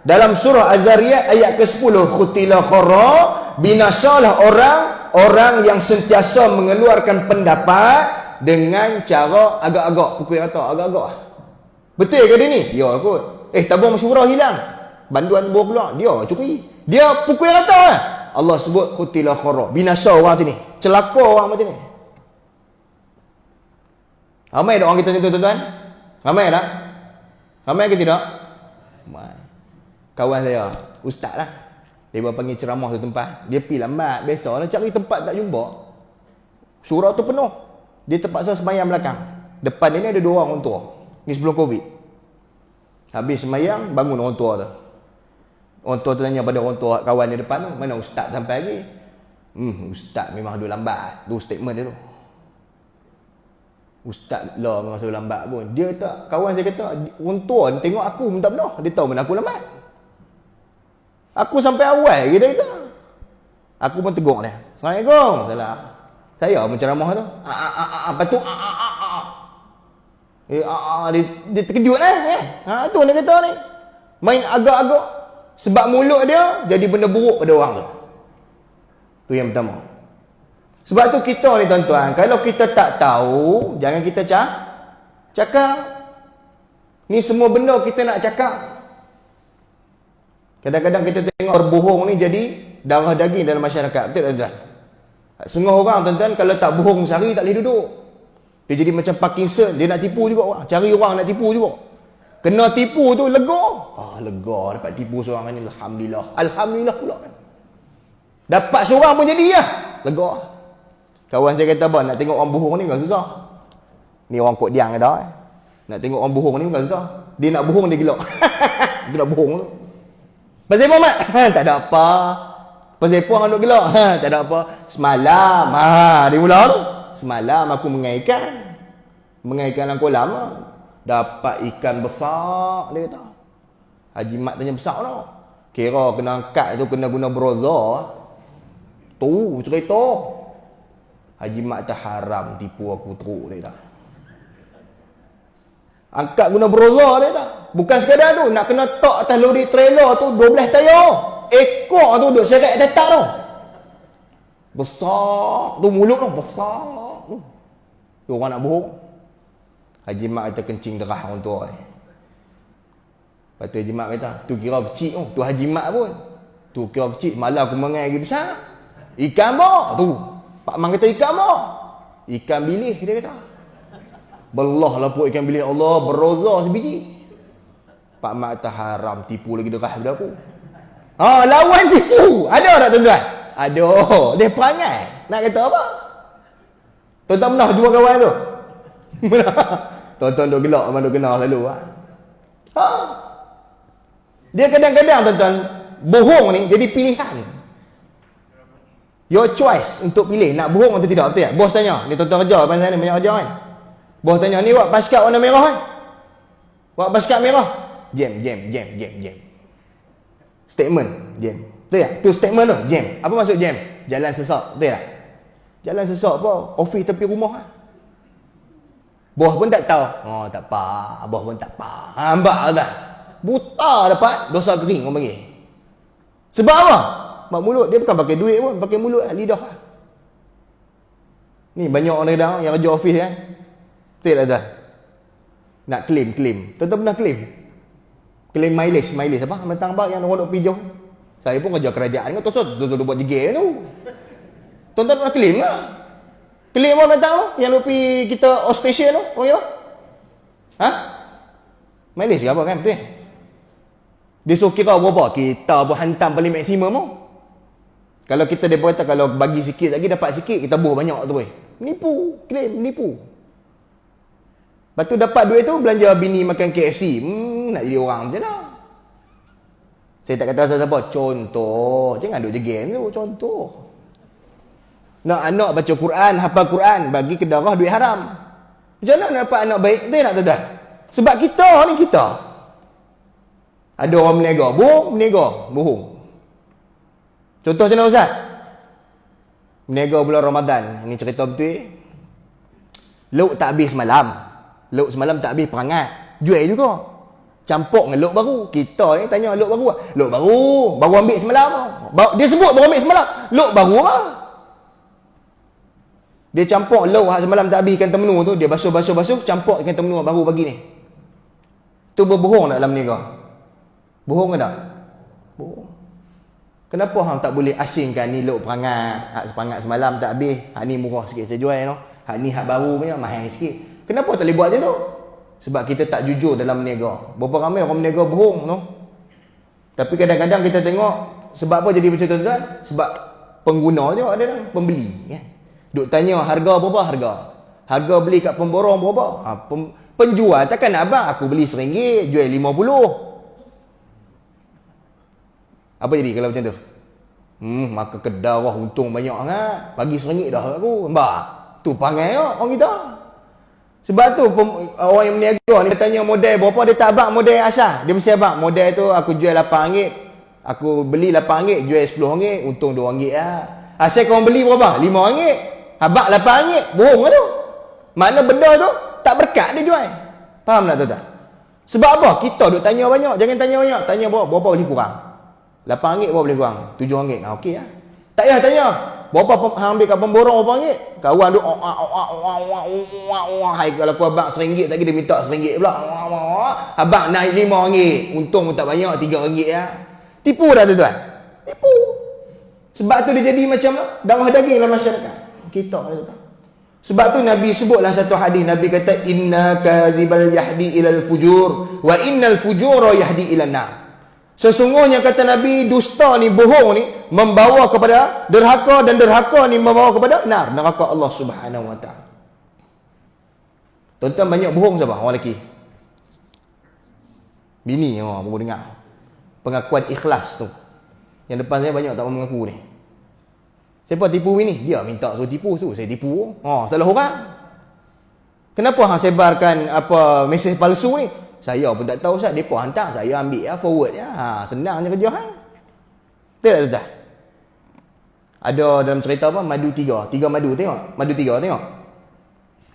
dalam surah Az-Zariyat ayat ke-10, khutila khara, binasalah orang yang sentiasa mengeluarkan pendapat dengan cara agak-agak, pukul rata, agak-agak. Betul ke dia ni? Ya kot. Tabung mesyuarah hilang. Banduan buah keluar. Dia curi. Dia pukul rata lah. Allah sebut khutila khara, binasa orang macam ni. Celaka orang macam ni. Ramai tak orang kita ni tuan-tuan? Ramai tak? Ramai ke tidak? Ramai. Kawan saya, ustaz lah. Dia panggil ceramah tu tempat. Dia pergi lambat. Biasalah cari tempat tak jumpa. Surau tu penuh. Dia terpaksa sembahyang belakang. Depan dia ni ada 2 orang orang tua. Ni sebelum Covid. Habis sembahyang, bangun orang tua tu. Orang tua tu tanya pada orang tua kawan dia depan tu, mana ustaz sampai lagi? Ustaz memang duduk lambat. Tu statement dia tu. Ustaz lah memang duduk lambat pun. Dia tak, kawan saya kata, orang tua ni tengok aku pun tak pernah. Dia tahu mana aku lambat. Aku sampai awal lagi dia kata. Aku pun tegur dia. Assalamualaikum. Salah. Saya menceramah tu. Lepas tu dia terkejut lah. Tu dia kata ni. Main agak-agak. Sebab mulut dia jadi benda buruk pada orang tu. Tu yang pertama. Sebab tu kita ni tuan-tuan, kalau kita tak tahu, jangan kita cakap. Ni semua benda kita nak cakap. Kadang-kadang kita tengok berbohong ni jadi darah daging dalam masyarakat. Betul tak tuan-tuan? Setengah orang tuan-tuan kalau tak bohong sehari tak boleh duduk. Dia jadi macam Parkinson, dia nak tipu juga orang. Cari orang nak tipu juga. Kena tipu tu lega. Lega dapat tipu seorang ni, alhamdulillah. Alhamdulillah pula kan. Dapat seorang pun jadi lah. Lega. Kawan saya kata, "Abang, nak tengok orang bohong ni bukan susah." Ni orang Kok Diang kata, nak tengok orang bohong ni bukan susah. Dia nak bohong dia gelak. Dia nak bohong tu. Pasal apa, Mat? Tak ada apa. Pasal apa orang nak gelak? Tak ada apa. Semalam. Dia mula tu. Semalam aku mengaikan dalam kolam lah. Dapat ikan besar, dia kata. Haji Mat tanya besar tu. Kira kena angkat tu, kena guna browser. Tu cerita. Haji Mat tak haram tipu aku teruk, dia kata. Angkat guna browser, dia kata. Bukan sekadar tu, nak kena tok atas lori trailer tu 12 tayar. Ekor tu duduk seret atas tak tu. Besar tu mulut tu, besar tu. Tu orang nak bohong. Haji Mat kata kencing derah orang tua ni. Lepas tu Haji Mat kata, tu kira kecil tu. Tu Haji Mat pun. Tu kira kecil, malah aku mengai lagi besar. Ikan apa? Tu. Pak Man kata ikan apa? Ikan bilih, dia kata. Belah lah pun ikan bilih Allah, beroza sebiji. Pak Mat kata haram tipu lagi derah daripada aku. Lawan tipu. Ada tak tuan-tuan? Ada. Dia perangai. Nak kata apa? Tuan-tuan pernah jumpa kawan tu? Tuan-tuan duk gelak, memang duk kenal selalu. Dia kadang-kadang tuan-tuan, bohong ni jadi pilihan. Your choice untuk pilih nak bohong atau tidak, betul tak? Bos tanya, ni tuan-tuan kerja depan sana, banyak kerja kan. Bos tanya, ni buat basket warna merah kan? Buat basket merah. Jam. Statement, jam. Betul tak? Tu statement tu, jam. Apa maksud jam? Jalan sesak, betul tak? Jalan sesak apa? Office tepi rumah kan? Bos pun tak tahu. Tak apa. Bos pun tak apa. Nampak tak? Buta dapat dosa kering orang panggil. Sebab apa? Sebab mulut dia bukan pakai duit pun, pakai mulut lidah. Ni banyak orang dah yang kerja office kan. Betul tak tuan? Nak claim. Tuan-tuan pernah claim? Claim mileage apa? Mentang bak yang orang nak pergi jauh. Saya pun kerja kerajaan kan, tuan-tuan buat jegel tu. Tuan-tuan pernah claim tak? Claim apa mentang tu? Yang nak pergi kita outstation tu, orang apa? Ha? Mileage ke apa kan? Betul. Dia suruh kira berapa? Kita pun hantam paling maksimum tu. Kalau kita depa kata kalau bagi sikit lagi dapat sikit, kita buh banyak tu boy. Nipu, claim nipu. Lepas tu dapat duit tu belanja bini makan KFC. Nak jadi orang macam mana? Saya tak kata siapa, contoh. Jangan duk jegel tu, contoh. Nak anak baca Quran, hafal Quran, bagi ke darah duit haram. Macam mana nak dapat anak baik? Betul tak tuan-tuan? Sebab kita ni kita. Ada orang berniaga, bohong. Contoh macam mana Ustaz? Berniaga bulan Ramadan. Ini cerita betul. Lauk tak habis semalam. Lauk semalam tak habis perangat. Jual juga. Campur dengan lauk baru. Kita ni tanya lauk baru. Lauk baru. Baru ambil semalam. Dia sebut baru ambil semalam. Lauk baru lah. Dia campur lauk semalam tak habis ikan temenu tu. Dia basuh. Campur ikan temenu baru pagi ni. Tu berbohong tak dalam niaga? Bohong ke tak? Bohong. Kenapa hang tak boleh asingkan ni lauk perangat? Perangat semalam tak habis. Hak ni murah sikit saya jual no. Hak ni hak baru punya mahal sikit. Kenapa tak boleh buat macam tu? Sebab kita tak jujur dalam berniaga. Berapa ramai orang berniaga bohong no. Tapi kadang-kadang kita tengok sebab apa jadi macam tu tuan? Sebab pengguna je ada dah, pembeli kan. Duk tanya harga berapa harga. Harga beli kat pemborong berapa? Penjual takkan nak abang aku beli RM1 jual RM50. Apa jadi kalau macam tu? Maka kedarah untung banyak sangat. Bagi RM1 dah aku. Mbak, tu pangai tak orang kita. Sebab tu orang yang berniaga ni tanya model berapa, dia tak abang model asal. Dia mesti abang model tu aku jual RM8. Aku beli RM8, jual RM10, untung RM2 lah. Asal kau beli berapa? RM5. Abang RM8. Bohong lah tu. Makna benda tu tak berkat dia jual. Faham tak tuan-tuan? Sebab apa? Kita duk tanya banyak. Jangan tanya banyak. Tanya berapa boleh kurang. RM8 berapa boleh kurang? RM7. Okey lah. Tak payah tanya. Berapa hang ambil kat pemborong RM8? Kawan duk hai kalau aku abang RM1 tadi dia minta RM1 pula. Abang naik RM5. Untung pun tak banyak RM3 lah. Tipu dah tuan-tuan. Tipu. Sebab tu dia jadi macam darah daging dalam masyarakat. Kita tuan-tuan. Sebab tu Nabi sebut dalam satu hadis, Nabi kata inna kazibal yahdi ilal fujur wa innal fujura yahdi ilan nar. Sesungguhnya kata Nabi, dusta ni, bohong ni membawa kepada derhaka dan derhaka ni membawa kepada neraka Allah Subhanahu wa taala. Tuan-tuan banyak bohong siapa? Orang lelaki. Bini baru dengar. Pengakuan ikhlas tu. Yang depan saya banyak tak mau mengaku ni. Siapa tipu bini? Dia minta suruh tipu tu, saya tipu. Salah orang. Kenapa hang sebarkan apa mesej palsu ni? Saya pun tak tahu Ustaz, depa hantar, saya ambil ya, forward ya. Senang je kerja hang. Betul tak tuan? Ada dalam cerita apa? Madu 3 madu, tengok. Madu 3 tengok.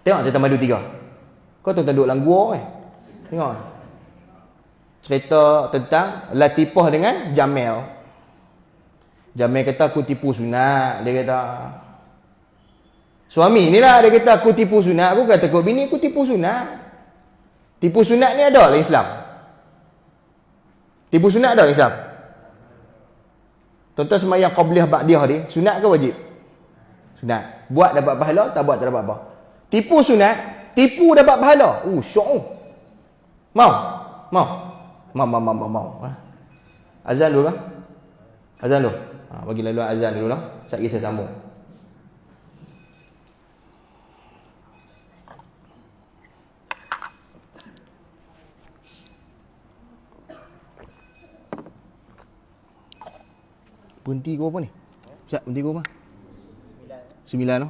Tengok cerita madu 3. Kau tu duduk dalam gua Tengok. Cerita tentang Latifah dengan Jamil. Jamil kata aku tipu sunat, dia kata. Suami ni lah dia kata aku tipu sunat, aku kata kau bini aku tipu sunat. Tipu sunat ni ada dalam Islam. Tipu sunat ada dalam Islam. Tuan-tuan sembahyang qabliyah ba'diyah ni, sunat ke wajib? Sunat. Buat dapat pahala, tak buat tak dapat apa. Tipu sunat, tipu dapat pahala. Syok. Mau. Azan dulu lah. Azan dulu. Bagi lalu azan dulu lah. Sekejap lagi saya sambung. Berhenti kau apa ni? Ustaz, berhenti kau apa? 9 tu.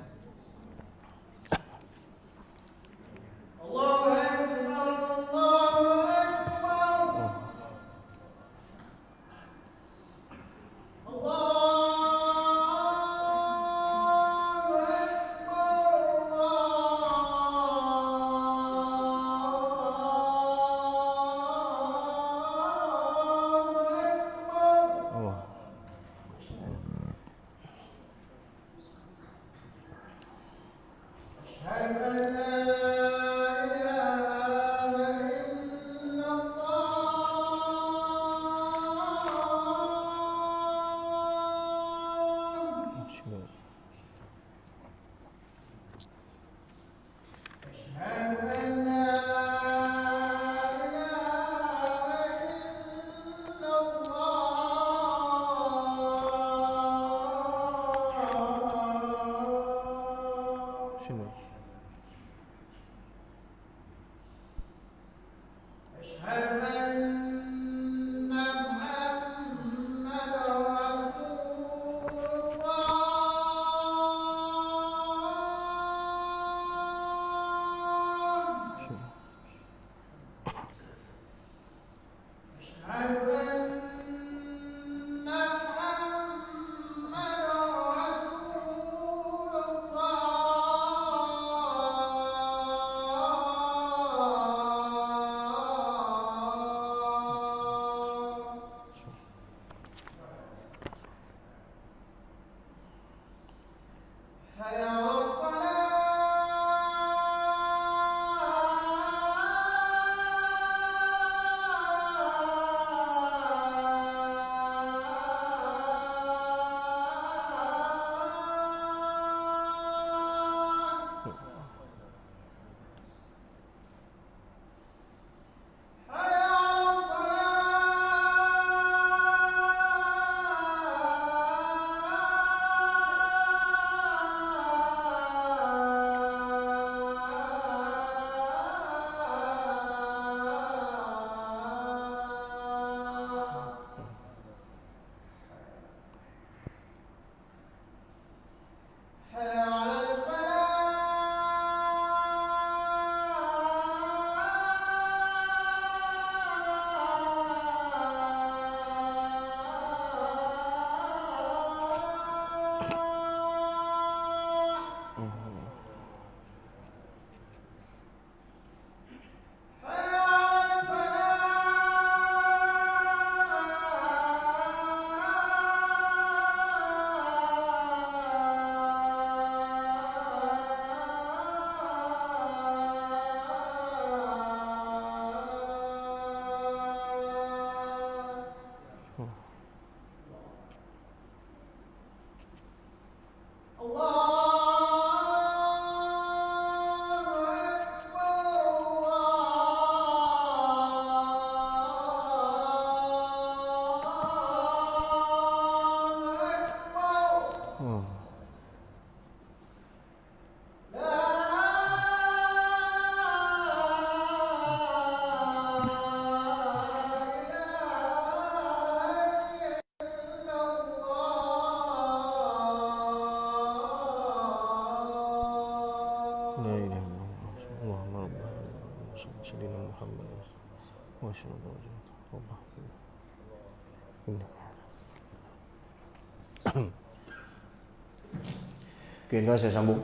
Okay, tuan saya sambung.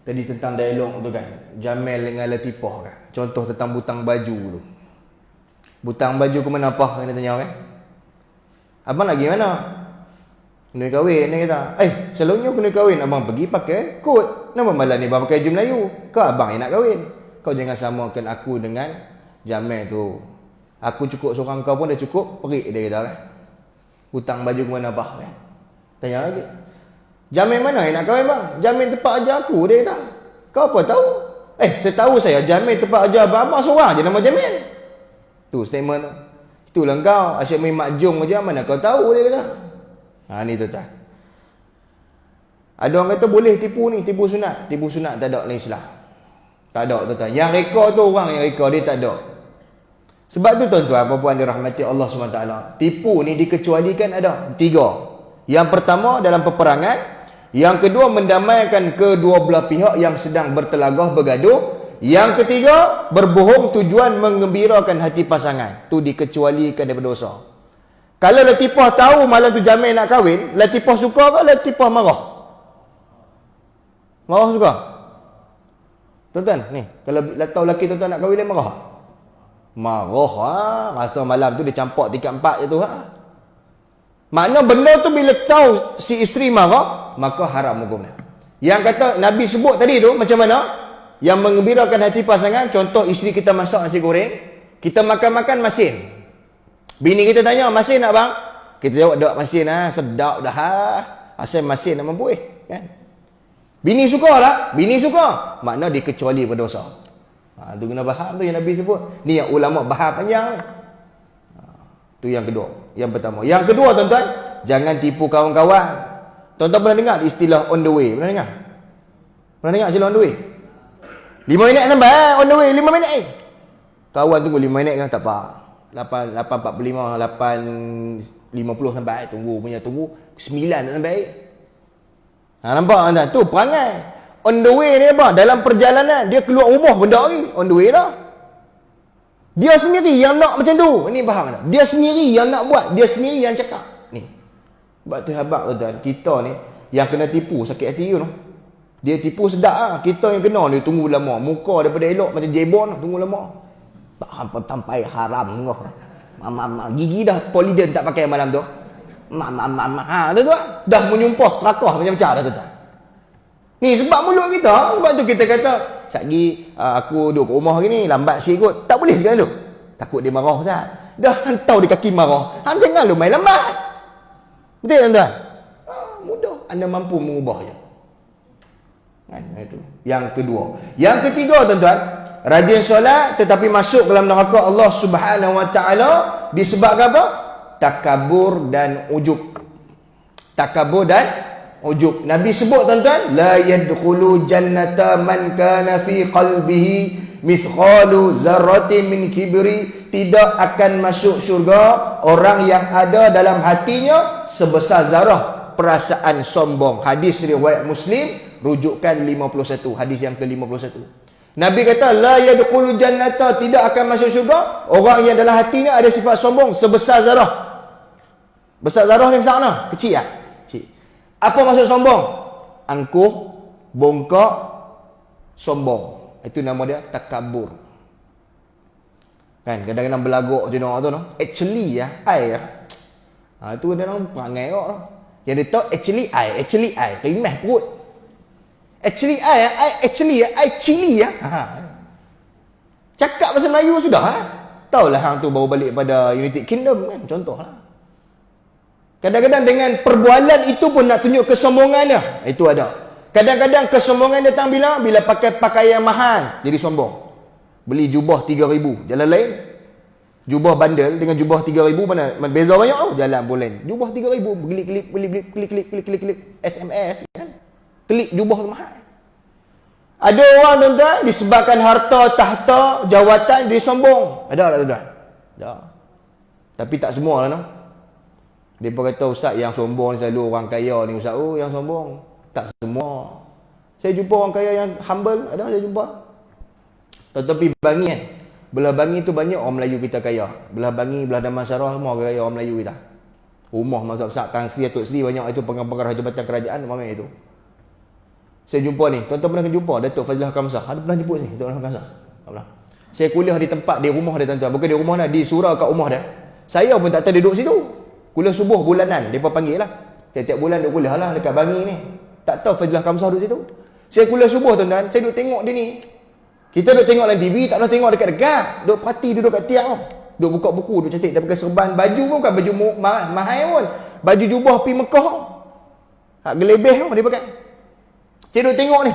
Tadi tentang dialog tu kan, Jamil dengan Latifah kan. Contoh tentang butang baju tu. Butang baju ke mana apa kena tanya kan? Abang lagi mana? Kena kahwin ni kata. Selalunya kena kahwin, abang pergi pakai kot. Nama malam ni abang pakai baju Melayu. Kau abang yang nak kahwin. Kau jangan samakan aku dengan Jamil tu. Aku cukup seorang, kau pun dah cukup. Perik dia kata kan. Hutang baju ke mana apa kan. Tanya lagi. Jamil mana yang nak kahwin bang? Jamil tempat ajar aku, dia kata. Kau apa tahu? Setahu saya Jamil tempat ajar abang seorang je nama Jamil. Tu statement tu. Itulah kau. Asyik main makjung aja, mana kau tahu, dia kata. Ni tuan-tuan. Ada orang kata boleh tipu ni, tipu sunat. Tipu sunat tak ada dalam Islam. Tak ada tuan-tuan. Yang reka tu orang yang reka, dia tak ada. Sebab tu tuan-tuan, puan-puan dirahmati Allah SWT. Tipu ni dikecualikan ada 3. Yang pertama dalam peperangan. Yang kedua mendamaikan kedua belah pihak yang sedang bertelagah bergaduh. Yang ketiga berbohong tujuan menggembirakan hati pasangan. Tu dikecualikan daripada dosa. Kalau Latifah tahu malam tu Jamil nak kahwin, Latifah suka ke Latifah marah? Marah suka? Tuan-tuan, ni kalau tahu lelaki tuan-tuan nak kahwin dia marah? Marah. Rasa malam tu dia campak tingkat 4 je tu. Makna benda tu bila tahu si isteri marah, maka haram hukumnya. Yang kata Nabi sebut tadi tu macam mana? Yang menggembirakan hati pasangan, contoh isteri kita masak nasi goreng, kita makan-makan masin. Bini kita tanya, masin nak bang? Kita jawab, dak masin sedap dah asal masin nak mampu kan? Bini suka lah, bini suka. Makna dikecuali berdosa. Tu kena faham tu yang Nabi sebut. Ni yang ulama bahas panjang. Tu yang kedua. Yang pertama. Yang kedua tuan-tuan, jangan tipu kawan-kawan. Tuan-tuan pernah dengar istilah on the way? Pernah dengar? Pernah dengar istilah on the way? 5 minit sampai on the way, 5 minit Kawan tunggu 5 minit kan, tak apa. 8.45, 8.50 sampai. Tunggu 9 tak sampai. Nampak kan? Tu perangai. On the way ni apa? Dalam perjalanan, dia keluar rumah benda lagi. On the way dah. Dia sendiri yang nak macam tu. Ni faham tak? Dia sendiri yang nak buat. Dia sendiri yang cakap. Ni. Sebab tu habaq tuan. Kita ni yang kena tipu sakit hati tu. Dia tipu sedap lah. Kita yang kena dia tunggu lama. Muka daripada elok macam jebon tunggu lama. Sampai haram. Gigi dah poliden tak pakai malam tu. Tu tu. Dah menyumpah serakah macam-macam dah tu. Ni sebab mulut kita. Sebab tu kita kata, satgi aku duduk kat rumah gini, lambat sikit kot. Tak boleh kan tu? Takut dia marah Ustaz. Dah hantau di kaki marah. Jangan lu main lambat. Betul tuan-tuan? Mudah. Anda mampu mengubahnya. Kan? Itu. Yang kedua. Yang ketiga tuan-tuan, rajin solat tetapi masuk dalam neraka Allah Subhanahu Wa Taala disebabkan apa? Takabur dan ujub. Takabur dan ujub. Nabi sebut tuan-tuan, la yadkhulu jannata man kana fi qalbihi mithqalu zarratin min kibri. Tidak akan masuk syurga orang yang ada dalam hatinya sebesar zarah perasaan sombong. Hadis riwayat Muslim, rujukan 51, hadis yang ke-51. Nabi kata, la yadkhulu jannata, tidak akan masuk syurga orang yang dalam hatinya ada sifat sombong sebesar zarah. Besar zarah ni besar mana? Kecil tak? Kecil. Apa maksud sombong? Angkuh, bongkak, sombong. Itu nama dia takabur. Kan kadang-kadang berlagak macam tu no. Actually itu dia orang perangai kok. Yang dia tahu actually I rimah perut. Actually I chili. Cakap bahasa Melayu sudah Taulah hang tu baru balik pada United Kingdom kan, contohlah. Kadang-kadang dengan perbualan itu pun nak tunjuk kesombongannya. Itu ada. Kadang-kadang kesombongan datang bila pakai pakaian mahal, jadi sombong. Beli jubah 3,000. Jalan lain, jubah bandel dengan jubah 3,000 mana beza banyak tau. Jalan boleh. Jubah 3,000, klik SMS kan. Klik jubah mahal. Ada orang tuan-tuan disebabkan harta, tahta, jawatan dia sombong. Ada tak tuan-tuan? Ada. Tapi tak semua lah no. Dia pun kata ustaz yang sombong selalu orang kaya ni ustaz. Oh yang sombong. Tak semua. Saya jumpa orang kaya yang humble. Ada saya jumpa. Tetapi Bangi kan. Belah Bangi tu banyak orang Melayu kita kaya. Belah Bangi, belah Damansara semua kaya orang Melayu kita. Rumah masa besar Tan Sri, Datuk Sri banyak itu pengarah jabatan kerajaan ramai itu. Saya jumpa ni. Tuan-tuan pernah jumpa Datuk Fazlih Kamsah. Ada pernah jemput sini Datuk Fazlih Kamsah? Tak pernah. Saya kuliah di tempat di rumah dia tuan-tuan. Bukan di rumah dia, di surau kat rumah dia. Saya pun tak tahu dia duduk situ. Kuliah subuh bulanan, depa panggil lah. Tiap-tiap bulan duk kuliah lah dekat Bangi ni. Tak tahu Fazlih Kamsah duduk situ. Saya kuliah subuh tuan-tuan, saya duk tengok dia ni. Kita duk tengok dalam TV, tak pernah tengok dekat-dekat. Duk parti duduk kat tiang. Duk buka buku, duk cantik. Dia pakai serban, baju pun bukan baju mahal pun. Baju jubah pergi Mekah. Hak gelebeh pun dia pakai. Saya duk tengok ni.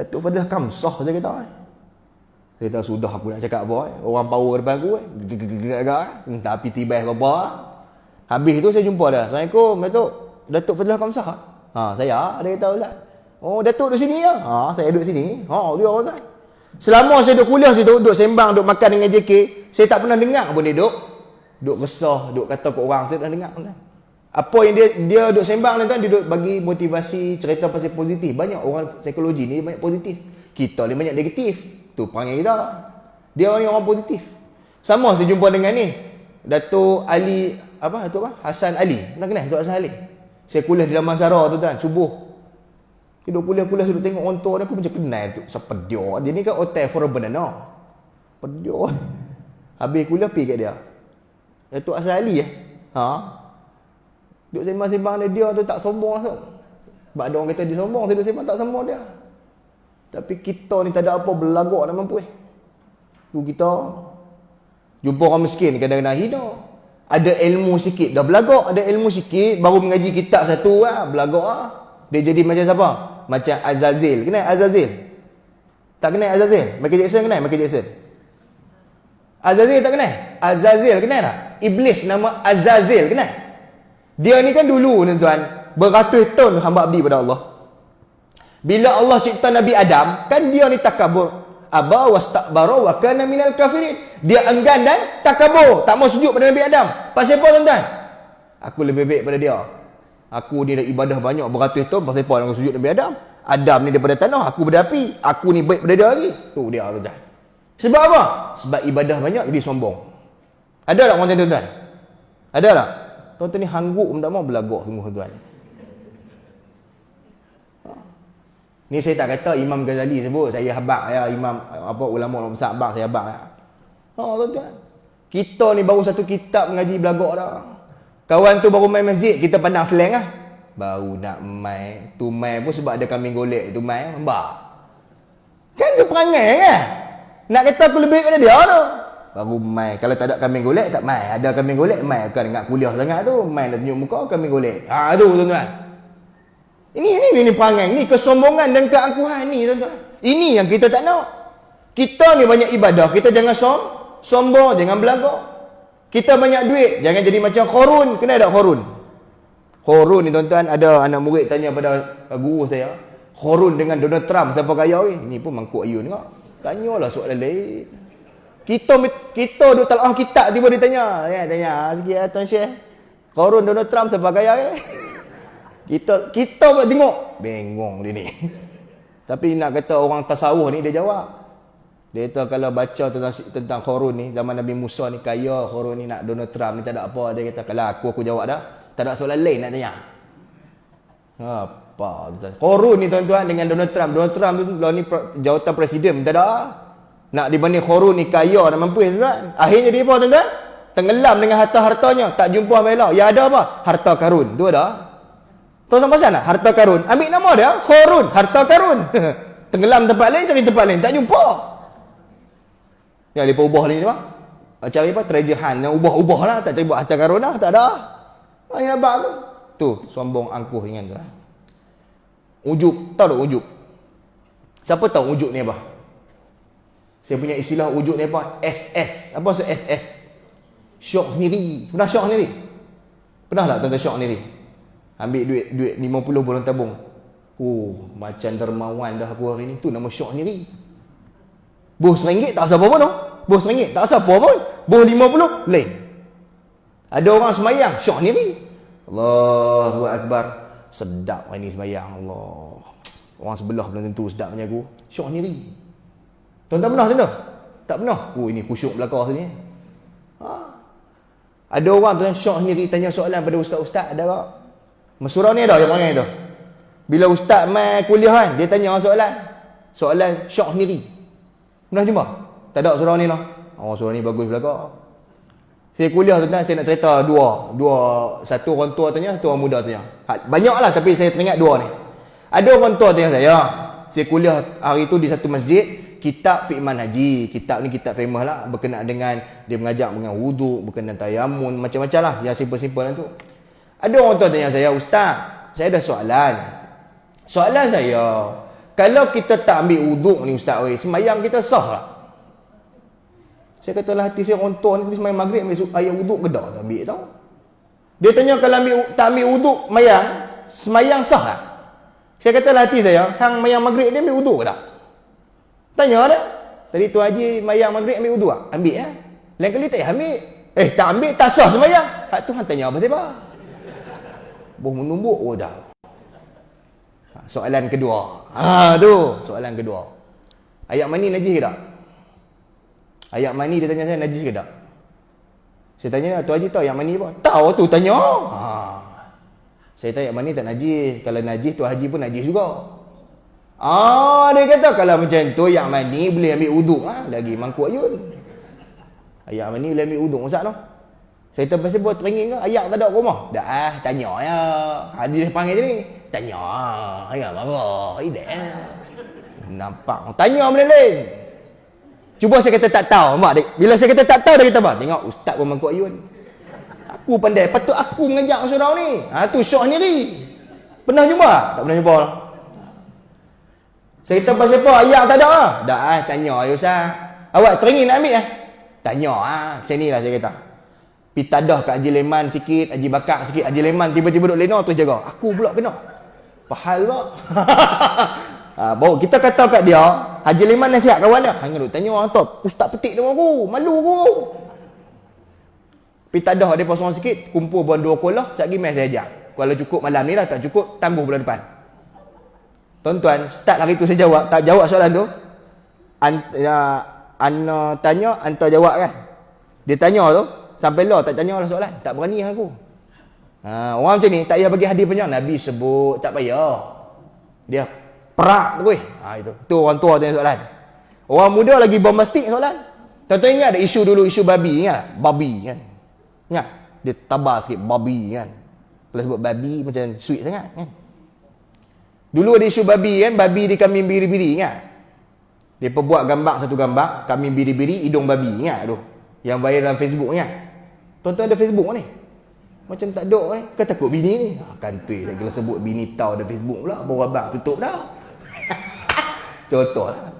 Datuk Fazlih Kamsah saya kata. Saya kata sudah aku nak cakap apa. Orang power depan aku. Tapi tiba apa. Habis tu saya jumpa dah. Assalamualaikum Datuk Fazlih Kamsah. Saya dia kata Ustaz. Oh Datuk duduk sini ya. Saya duduk sini. Dia Ustaz. Selama saya duduk kuliah situ, duduk sembang, duduk makan dengan JK, saya tak pernah dengar pun dia duduk resah, duduk kata ke orang, saya tak dengar pun. Apa yang dia duduk sembang ni kan, dia duduk bagi motivasi, cerita pasal positif. Banyak orang psikologi ni banyak positif. Kita ni banyak negatif. Tu perangai kita. Dia orang positif. Sama saya jumpa dengan ni. Datuk Ali Hasan Ali. Pernah kenal Datuk Hasan Ali? Saya kuliah di Damansara tu kan, subuh. Duduk kuliah saya duduk tengok orang tua dia, aku macam kenal tu. Siapa dia? Dia ni kan hotel for a banana. Apa dia? Habis kuliah pergi kat dia. Datuk Hasan Ali duduk sembang-sembang dia tu tak sombong lah. Sebab ada orang kata dia sombong, saya duduk sembang tak sombong dia. Tapi kita ni tak ada apa belagak nak mampu. Tu kita jumpa orang miskin kadang-kadang hidup. Ada ilmu sikit dah belagak, ada ilmu sikit baru mengaji kitab satu belagak Dia jadi macam siapa? Macam Azazil. Kenal Azazil? Tak kenal Azazil? Michael Jackson kenal Michael Jackson? Azazil tak kenal? Azazil kenal tak? Iblis nama Azazil kenal? Dia ni kan dulu tuan-tuan, beratus tahun hamba abdi pada Allah. Bila Allah cipta Nabi Adam, kan dia ni takabur. aba wastakbara wa kana minal kafirin. Dia enggan dan takabur, tak mau sujud pada Nabi Adam. Pasal apa tuan-tuan? Aku lebih baik pada dia. Aku ni dah ibadah banyak beratus tahun, pasal apa dengan sujud Nabi Adam? Adam ni daripada tanah, aku daripada api. Aku ni baik pada dia lagi. Tu dia tuan-tuan. Sebab apa? Sebab ibadah banyak jadi sombong. Ada tak orang tuan-tuan? Ada tak? Tuan-tuan ni hangguk pun tak mau belagak semua tuan. Ni saya tak kata Imam Ghazali sebut saya habaq ya, imam apa ulama besar habaq saya habaq ya. Tuan-tuan. Kita ni baru satu kitab mengaji belagak dah. Kawan tu baru main masjid, kita pandang slang ah. Baru nak main, tu main pun sebab ada kambing golek tu main, hamba. Kan dia perangai kan? Nak kata aku lebih pada dia tu. Baru main, kalau tak ada kambing golek tak main. Ada kambing golek main, bukan ingat kuliah sangat tu, main dah tunjuk muka kambing golek. Tu tuan-tuan. Ini perangai, ni kesombongan dan keangkuhan ni tuan-tuan. Ini yang kita tak nak. Kita ni banyak ibadah, kita jangan sombong, jangan belagak. Kita banyak duit, jangan jadi macam Qarun. Kena ada Qarun? Qarun ni tuan-tuan, ada anak murid tanya pada guru saya, Qarun dengan Donald Trump siapa kaya weh? Ini pun mangkuk ayun tengok. Tanyalah soalan lain. Kita duk talaah kitab tiba dia tanya. Tanya sikit ya tuan Syekh. Qarun Donald Trump siapa kaya weh? Kita pula tengok, bengong dia ni. Tapi nak kata orang tasawuf ni dia jawab. Dia kata kalau baca tentang Qarun ni, zaman Nabi Musa ni kaya, Qarun ni nak Donald Trump ni tak ada apa. Dia kata kalau aku jawab dah, tak ada soalan lain nak tanya. Apa Qarun ni tuan-tuan dengan Donald Trump tu lawan ni jawatan presiden tak ada. Nak dibanding Qarun ni kaya nak mampu tuan. Akhirnya dia apa tuan-tuan? Tenggelam dengan harta-hartanya, tak jumpa Mela. Ya ada apa? Harta karun. Tu ada. Tahu sampai sana? Harta karun. Ambil nama dia, Qarun, harta karun. Tenggelam tempat lain, cari tempat lain, tak jumpa. Yang dia ubah ni apa? Cari apa? Treasure hunt. Yang ubah-ubah lah, tak cari buat harta karun lah, tak ada. Yang abang tu. Tu, sombong angkuh ingat tu. Ujub, tahu tak ujub? Siapa tahu ujub ni apa? Saya punya istilah ujub ni apa? SS. Apa maksud SS? Syok sendiri. Pernah syok sendiri? Pernah tak tuan-tuan syok sendiri? Ambil duit 50 bulan tabung. Macam dermawan dah aku hari ni. Tu nama syok sendiri. Boh RM1 tak rasa apa pun. Boh RM1 tak rasa apa pun. Boh 50 lain. Ada orang semayang syok sendiri. Allahu Akbar. Sedap hari ni semayang. Allah. Orang sebelah belum tentu sedap punya aku. Syok sendiri. Tuan-tuan pernah tuan-tuan? Tak pernah. Ini kusyuk belakang sini. Ada orang tuan syok sendiri tanya soalan pada ustaz-ustaz. Ada tak? Mesurau ni ada yang perangai tu. Bila ustaz mai kuliah kan, dia tanya soalan syok sendiri. Pernah jumpa? Tak ada surau ni lah. Surau ni bagus belakang. Saya kuliah tuan-tuan, saya nak cerita satu orang tua tanya, satu orang muda tanya. Banyak lah tapi saya teringat dua ni. Ada orang tua tanya saya kuliah hari tu di satu masjid, kitab Fiqman Haji. Kitab ni kitab famous lah, berkenaan dengan, dia mengajar dengan wuduk, berkenaan tayamun, macam-macam lah, yang simple-simple lah tu. Ada orang tua tanya saya, Ustaz, saya ada soalan. Soalan saya, kalau kita tak ambil wuduk ni Ustaz, semayang kita sah tak? Saya kata lah hati saya orang tua ni, semayang maghrib ambil air wuduk kedah tak ambil tau. Dia tanya kalau tak ambil wuduk semayang sah tak? Saya kata lah hati saya, hang mayang maghrib dia ambil wuduk ke tak? Tanya dia. Tadi Tuan Haji mayang maghrib ambil wuduk tak? Ambil ya? Lain kali tak ambil. Tak ambil tak sah semayang. Tu hang tanya apa sebab? Boh menumbuk dah. Soalan kedua. Tu soalan kedua. Ayat mani najis ke tak? Ayat mani dia tanya saya najis ke tak? Saya tanya, Tuan Haji tahu ayat mani apa? Tahu tu tanya. Saya tanya ayat mani tak najis. Kalau najis Tuan Haji pun najis juga. Dia kata kalau macam tu ayat mani boleh ambil wuduk. Lagi mangkuk ayun. Ayat mani boleh ambil wuduk Ustaz tu. Saya kata pasal buat teringin ke? Ayak tak ada rumah? Dah tanya ya. Dia panggil je ni. Tanya. Ayat apa? Nampak. Tanya benda lain. Cuba saya kata tak tahu. Nampak? Bila saya kata tak tahu, dia kata apa? Tengok ustaz pun mangkuk ayun. Aku pandai. Patut aku mengajak saudara ni. Tu syok sendiri. Pernah jumpa? Tak pernah jumpa. Saya kata pasal apa? Ayak tak ada. Dah tanya ya Ustaz. Awak teringin nak ambil Tanya macam ni lah saya kata. Pitadah kat Haji Leman sikit, Haji Bakar sikit, Haji Leman tiba-tiba duk lena tu jaga. Aku pula kena. Pahal tak? Bawa kita kata kat dia, Haji Liman nasihat kawan dia. Hanya duk tanya orang tu, ustaz petik dia aku, malu aku. Pergi tadah dia pasang sikit, kumpul buat 2 kolah, sekejap lagi mai saya ajar. Kalau cukup malam ni lah, tak cukup, tangguh bulan depan. Tuan-tuan, start hari tu saya jawab, tak jawab soalan tu. Ana tanya, anta jawab kan. Dia tanya tu, sampai lah tak tanya lah soalan, tak berani aku. Orang macam ni, tak payah bagi hadiah banyak. Nabi sebut, tak payah. Dia perak tu. Itu orang tua tanya soalan. Orang muda lagi bombastik soalan. Tuan-tuan ingat ada isu dulu, isu babi ingat? Babi kan. Ingat? Dia tabar sikit, babi kan. Kalau sebut babi macam sweet sangat kan. Dulu ada isu babi kan, babi di kambing biri-biri ingat? Dia perbuat gambar satu gambar, kambing biri-biri, hidung babi ingat tu. Yang viral dalam Facebook ingat? Tuan-tuan ada Facebook ni? Macam tak ada ni. Kau takut bini ni? Kantui saya kalau sebut bini tahu ada Facebook pula, baru abang tutup dah. Contoh lah.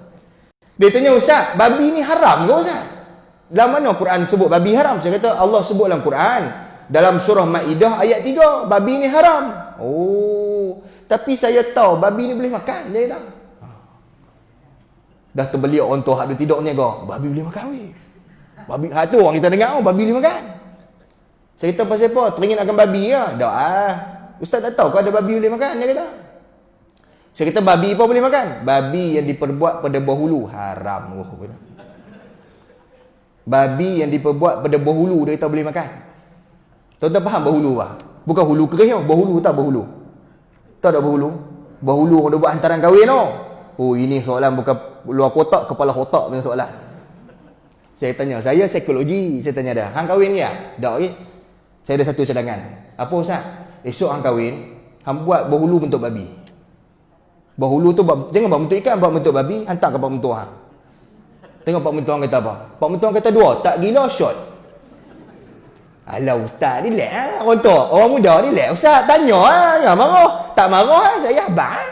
Dia tanya, Ustaz, babi ni haram ke Ustaz? Dalam mana Quran sebut babi haram? Saya kata Allah sebut dalam Quran. Dalam surah Maidah ayat 3, babi ni haram. Oh, tapi saya tahu babi ni boleh makan. Dia tahu. Dah terbeli orang tu hak dia tidur ni kau. Babi boleh makan weh. Babi tu orang kita dengar, babi boleh makan. Saya kata pasal apa? Teringin akan babi ya? Dak Ustaz tak tahu kau ada babi boleh makan, dia kata. Saya kata babi apa boleh makan? Babi yang diperbuat pada berhulu haram. Babi yang diperbuat pada berhulu dia kata boleh makan. Tuan-tuan faham berhulu apa? Bukan hulu keris, berhulu tak berhulu. Tahu tak berhulu? Berhulu orang dia buat hantaran kahwin tu. Oh, ini soalan bukan luar kotak, kepala kotak punya soalan. Saya tanya, saya psikologi, saya tanya dia, hang kahwin ke? Tak ke? Saya ada satu cadangan. Apa Ustaz? Esok hang kahwin, hang buat berhulu bentuk babi. Berhulu tu jangan buat bentuk ikan, buat bentuk babi, hantar ke pak mentua hang. Tengok pak mentua kata apa? Pak mentua kata 2, tak gila shot. Alah Ustaz, relax lah. Orang muda relax. Ustaz, tanya lah. Jangan marah. Tak marah lah. Saya abang.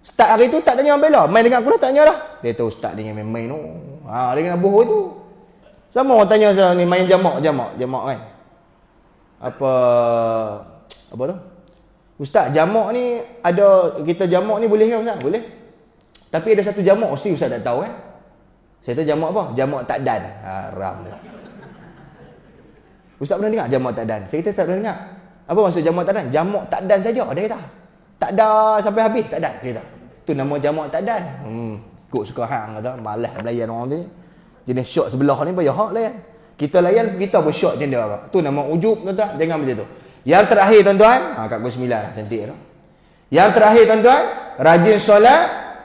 Start hari tu tak tanya orang bela. Main dengan aku lah, tak tanya lah. Dia tahu Ustaz dengan main-main tu. Dia kena bohong tu. Sama orang tanya saya ni main jamak kan. Apa tu? Ustaz, jamak ni ada, kita jamak ni boleh ke Ustaz? Boleh. Tapi ada satu jamak mesti Ustaz tak tahu kan. Saya tahu jamak apa? Jamak tak dan. Haram dah. Ustaz pernah dengar jamak tak dan? Saya kata Ustaz pernah dengar. Apa maksud jamak tak dan? Jamak tak dan saja, dia kata. Tak ada sampai habis, tak dan, dia kata. Tu nama jamak tak dan. Ikut suka hang kata, malas melayan orang tu ni. Jenis shot sebelah ni payah hak layan. Kita layan, kita pun shot macam dia. Tu nama ujub tuan-tuan, jangan macam tu. Yang terakhir tuan-tuan, kat pukul 9 lah, cantik tu. Yang terakhir tuan-tuan, rajin solat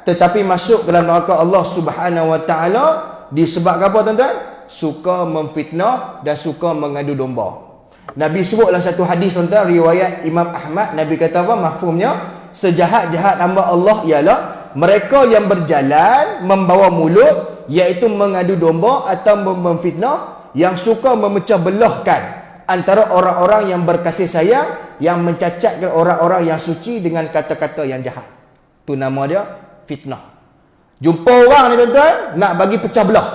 tetapi masuk ke dalam neraka Allah Subhanahu Wa Taala disebabkan apa tuan-tuan? Suka memfitnah dan suka mengadu domba. Nabi sebutlah satu hadis tuan-tuan, riwayat Imam Ahmad, Nabi kata apa mafhumnya? Sejahat-jahat hamba Allah ialah mereka yang berjalan membawa mulut, iaitu mengadu domba atau memfitnah, yang suka memecah belahkan antara orang-orang yang berkasih sayang, yang mencacatkan orang-orang yang suci dengan kata-kata yang jahat. Tu nama dia fitnah. Jumpa orang ni tuan-tuan nak bagi pecah belah,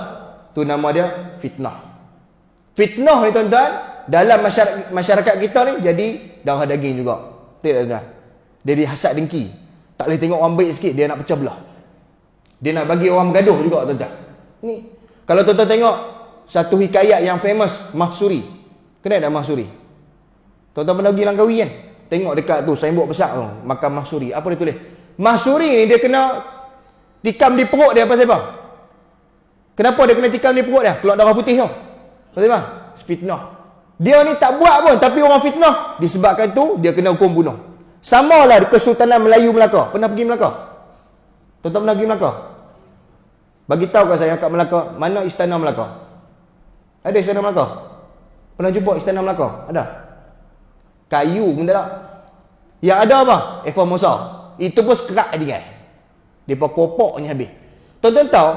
tu nama dia fitnah. Fitnah ni tuan-tuan dalam masyarakat kita ni jadi darah daging juga. Betul tuan-tuan? Dia dihasad dengki. Tak boleh tengok orang baik sikit, dia nak pecah belah. Dia nak bagi orang bergaduh juga tuan-tuan. Ni kalau tuan-tuan tengok satu hikayat yang famous, Mahsuri. Kenal tak Mahsuri? Tuan-tuan pernah pergi Langkawi kan? Tengok dekat tu signboard besar tu, makam Mahsuri. Apa dia tulis? Mahsuri ni dia kena tikam di perut dia pasal apa? Kenapa dia kena tikam di perut dia? Keluar darah putih tu. Pasal apa? Fitnah. Dia ni tak buat pun tapi orang fitnah. Disebabkan tu dia kena hukum bunuh. Sama lah Kesultanan Melayu Melaka. Pernah pergi Melaka? Tuan-tuan pernah pergi Melaka? Bagi tahu kat saya kat Melaka, mana Istana Melaka? Ada Istana Melaka? Pernah jumpa Istana Melaka? Ada? Kayu pun tak ada. Yang ada apa? Formosa. Itu pun sekerak je kan. Depa kopoknya habis. Tuan-tuan tahu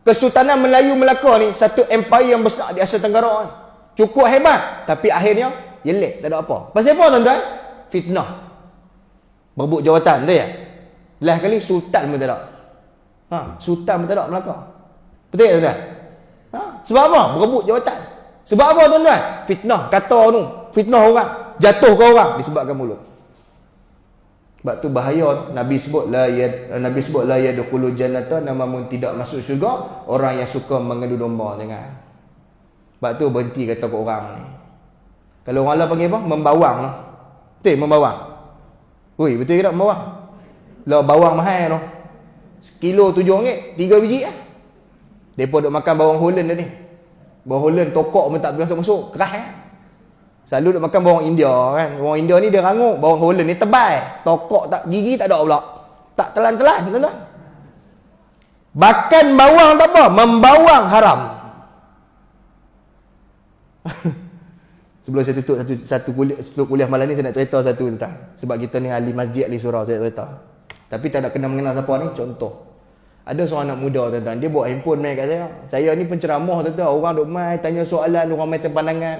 Kesultanan Melayu Melaka ni satu empire yang besar di Asia Tenggara ni. Cukup hebat, tapi akhirnya jelek, tak ada apa. Pasal apa tuan-tuan? Fitnah. Berebut jawatan tu ya. Last kali sultan pun tak ada. Sultan pun tak ada Melaka. Betul tak tuan-tuan? Sebab apa? Berebut jawatan. Sebab apa tuan-tuan? Fitnah, kata tu. Fitnah orang, jatuh ke orang disebabkan mulut. Sebab tu bahaya. Nabi sebut la yadkhulul jannata, namun tidak masuk syurga orang yang suka mengadu domba. Jangan. Sebab tu berhenti kata ke orang ni. Kalau orang lah panggil apa? Membawang. Betul membawang. Oi, betul ke tak membawang? Lah bawang mahal tu. Sekilo RM7, 3 biji lah. Depa duk makan bawang Holland dah ni. Bawang Holland tokok pun tak masuk-masuk, keras kan. Selalu duk makan bawang India kan. Bawang India ni dia rangup, bawang Holland ni tebal. Tokok tak, gigi tak ada pula. Tak telan-telan, tuan-tuan. Bahkan bawang tak apa, membawang haram. Sebelum saya tutup satu kuliah malam ni, saya nak cerita satu tentang. Sebab kita ni ahli masjid, ahli surau, saya cerita. Tapi tak nak kena mengenal siapa ni, contoh. Ada seorang anak muda tuan-tuan, dia bawa handphone main kat saya. Saya ni penceramah tuan-tuan, orang duk main, tanya soalan, orang main pandangan.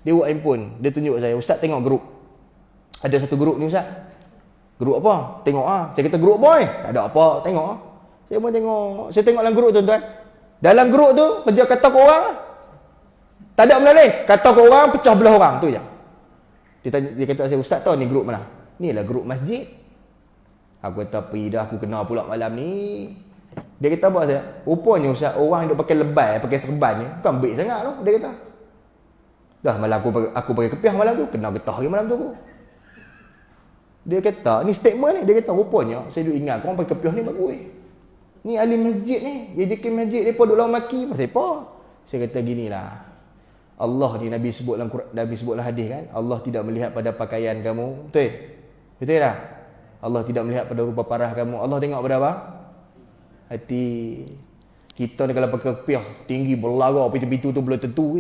Dia bawa handphone, dia tunjuk saya, "Ustaz tengok grup." Ada satu grup ni Ustaz. Grup apa? Tengok ah. Saya kata grup boy. Tak ada apa, tengok ah. Saya pun tengok. Saya tengok dalam grup tuan-tuan. Dalam grup tu, kerja kata ke orang. Tak ada benda lain. Kata ke orang, pecah belah orang tu je. Dia kata saya, "Ustaz tahu ni grup mana?" "Ni lah grup masjid." Aku kata, "Pergi dah, aku kenal pula malam ni." Dia kata apa saya? "Rupanya Ustaz, orang yang duk pakai lebay, pakai serban ni, bukan baik sangat tu." Dia kata. Dah malam aku pakai kepiah malam tu, kena getah lagi malam tu aku. Dia kata, ni statement ni, dia kata rupanya saya duk ingat korang pakai kepiah ni bagus. Ni ahli masjid ni, JJK masjid depa duk lawan maki pasal apa? Saya kata ginilah. Allah ni Nabi sebut dalam Quran, Nabi sebutlah hadis kan, Allah tidak melihat pada pakaian kamu. Betul? Betul tak? Allah tidak melihat pada rupa parah kamu. Allah tengok pada apa? Hati. Kita ni kalau pakai kepiah tinggi berlaga pintu-pintu tu belum tentu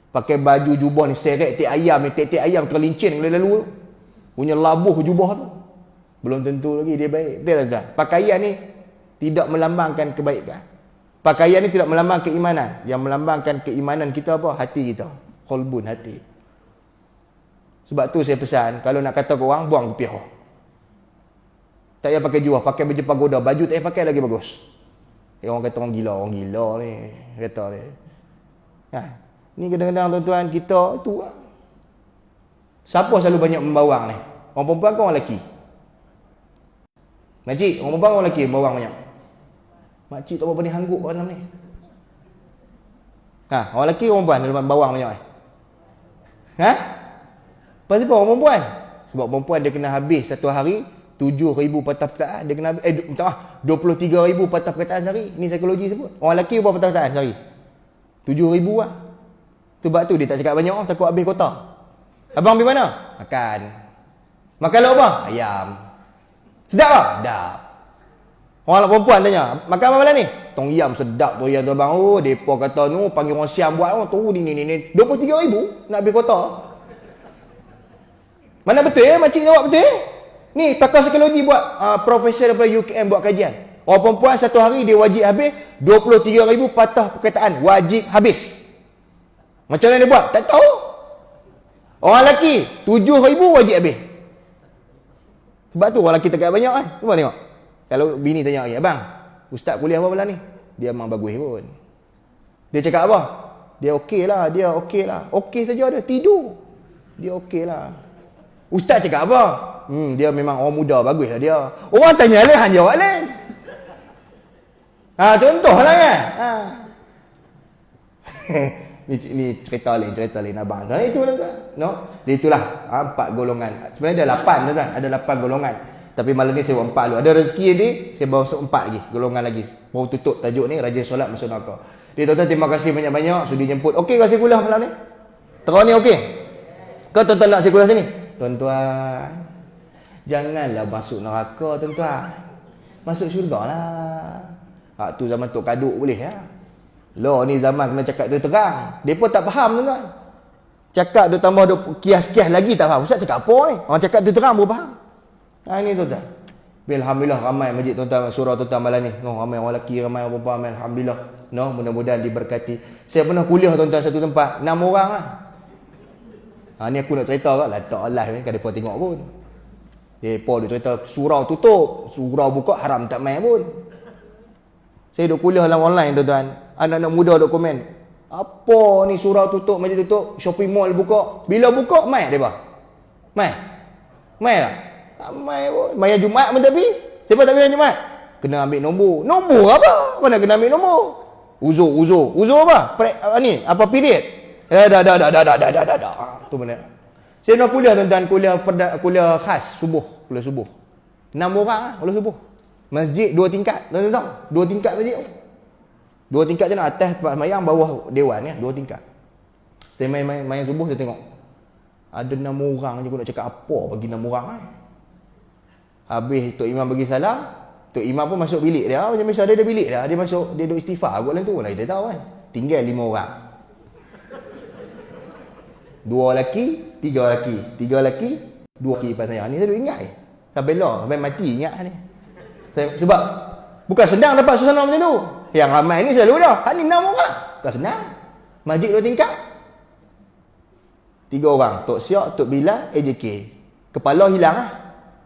pakai baju jubah ni seret tiap ayam ni, tiap-tiap ayam terlincin lalu punya labuh jubah tu belum tentu lagi dia baik. Betul tak? Pakaian ni tidak melambangkan kebaikan. Pakaian ni tidak melambangkan keimanan. Yang melambangkan keimanan kita apa? Hati kita. Qalbun, hati. Sebab tu saya pesan, kalau nak kata ke orang, buang kepiah. Tak payah pakai juah, pakai baju pagoda, baju tak payah pakai lagi bagus. Orang kata orang gila ni, kata ni. Ha. Ni kadang-kadang tuan-tuan kita tu lah. Siapa selalu banyak membawang ni? Orang perempuan ke orang lelaki? Makcik, orang perempuan ke orang lelaki membawang banyak? Makcik tak apa ni hanggup kat dalam ni. Ha, orang lelaki orang perempuan dalam bawang banyak Ha? Pasal apa orang perempuan? Sebab perempuan dia kena habis satu hari 7,000 patah perkataan. Dia kena habis 23,000 patah perkataan sehari. Ni psikologi sebut. Orang lelaki berapa patah perkataan sehari? 7,000 lah. Sebab tu dia tak cakap banyak, takut habis kota. Abang pergi mana? Makan. Makan lauk apa? Ayam. Sedap tak? Sedap. Orang perempuan tanya, makan apa malam ni? Tong yam sedap tu yang tu abang. Oh, depa kata tu panggil orang Siam buat tu ni 23,000 nak habis kota. Mana betul makcik jawab betul Ni pakar psikologi buat profesor daripada UKM buat kajian. Orang perempuan satu hari dia wajib habis 23,000 patah perkataan, wajib habis. Macam mana dia buat? Tak tahu. Orang lelaki 7,000 wajib habis. Sebab tu orang lelaki tekat banyak kan. Cuba tengok. Kalau bini tanya lagi, "Abang, ustaz kuliah apa malam ni?" Dia memang bagus pun. Dia cakap apa? Dia okey lah, dia okey lah. Okey saja dia, tidur. Dia okey lah. Ustaz cakap apa? Dia memang orang muda, bagus lah dia. Orang tanya lain, hanya jawab lain. Contohlah kan. Ni cerita lain abang. Itu lah tuan. No? Dia itulah 4 golongan. Sebenarnya ada 8 tuan. Ada 8 golongan. Tapi malam ni saya buat 4 dulu. Ada rezeki ni saya bawa 4 lagi, golongan lagi. Baru tutup tajuk ni, rajin solat masuk neraka. Dia tuan-tuan terima kasih banyak-banyak sudi jemput. Okey ke saya kuliah malam ni? Terang ni okey? Kau tuan-tuan nak saya kuliah sini? Tuan-tuan, janganlah masuk neraka tuan-tuan. Masuk syurga lah. Tu zaman Tok Kaduk boleh ya. Loh ni zaman kena cakap tu terang. Depa tak faham tuan-tuan. Cakap dia tambah dia kias-kias lagi tak faham. Ustaz cakap apa ni? Orang cakap tu terang baru faham. Ini tuan-tuan. Alhamdulillah ramai masjid tuan-tuan surau tuan-tuan malam ni. Ramai orang lelaki, ramai orang perempuan. Alhamdulillah. Mudah-mudahan diberkati. Saya pernah kuliah tuan-tuan satu tempat 6 orang lah. Ni aku nak cerita kat letak live ni, kan depa tengok pun. Depa dia cerita surau tutup, surau buka haram tak main pun. Saya duk kuliah dalam online tuan-tuan. Anak-anak muda duk komen. Apa ni surau tutup, masjid tutup, shopping mall buka. Bila buka, mai depa. Mai. Mai lah. Ramai pun. Mayang Jumaat pun tak pergi. Siapa tak pergi mayang Jumaat? Kena ambil nombor. Nombor apa? Mana kena ambil nombor? Uzur apa? Ni, apa period? Dah. Tu mana? Saya nak kuliah tuan-tuan, kuliah khas subuh, kuliah subuh. 6 orang kuliah subuh. Masjid 2 tingkat, tuan-tuan tahu? 2 tingkat masjid tu. 2 tingkat je nak, atas tempat sembahyang, bawah dewan ya, 2 tingkat. Saya main subuh, saya tengok ada 6 orang je, aku nak cakap apa bagi 6 orang Habis Tok Imam bagi salam, Tok Imam pun masuk bilik dia. Macam biasa dia bilik dah. Dia masuk, dia duduk istighfar buat lain tu. Lah kita tahu kan. Tinggal 5 orang. 2 lelaki, 3 lelaki. 3 lelaki, 2 lelaki lepas saya. Ni saya duduk ingat sampai lah, sampai mati ingat ni. Sebab bukan senang dapat suasana macam tu. Yang ramai ni selalu dah. Hak ni 6 orang. Bukan senang. Masjid 2 tingkat. 3 orang. Tok Siok, Tok Bilal, AJK. Kepala hilang lah.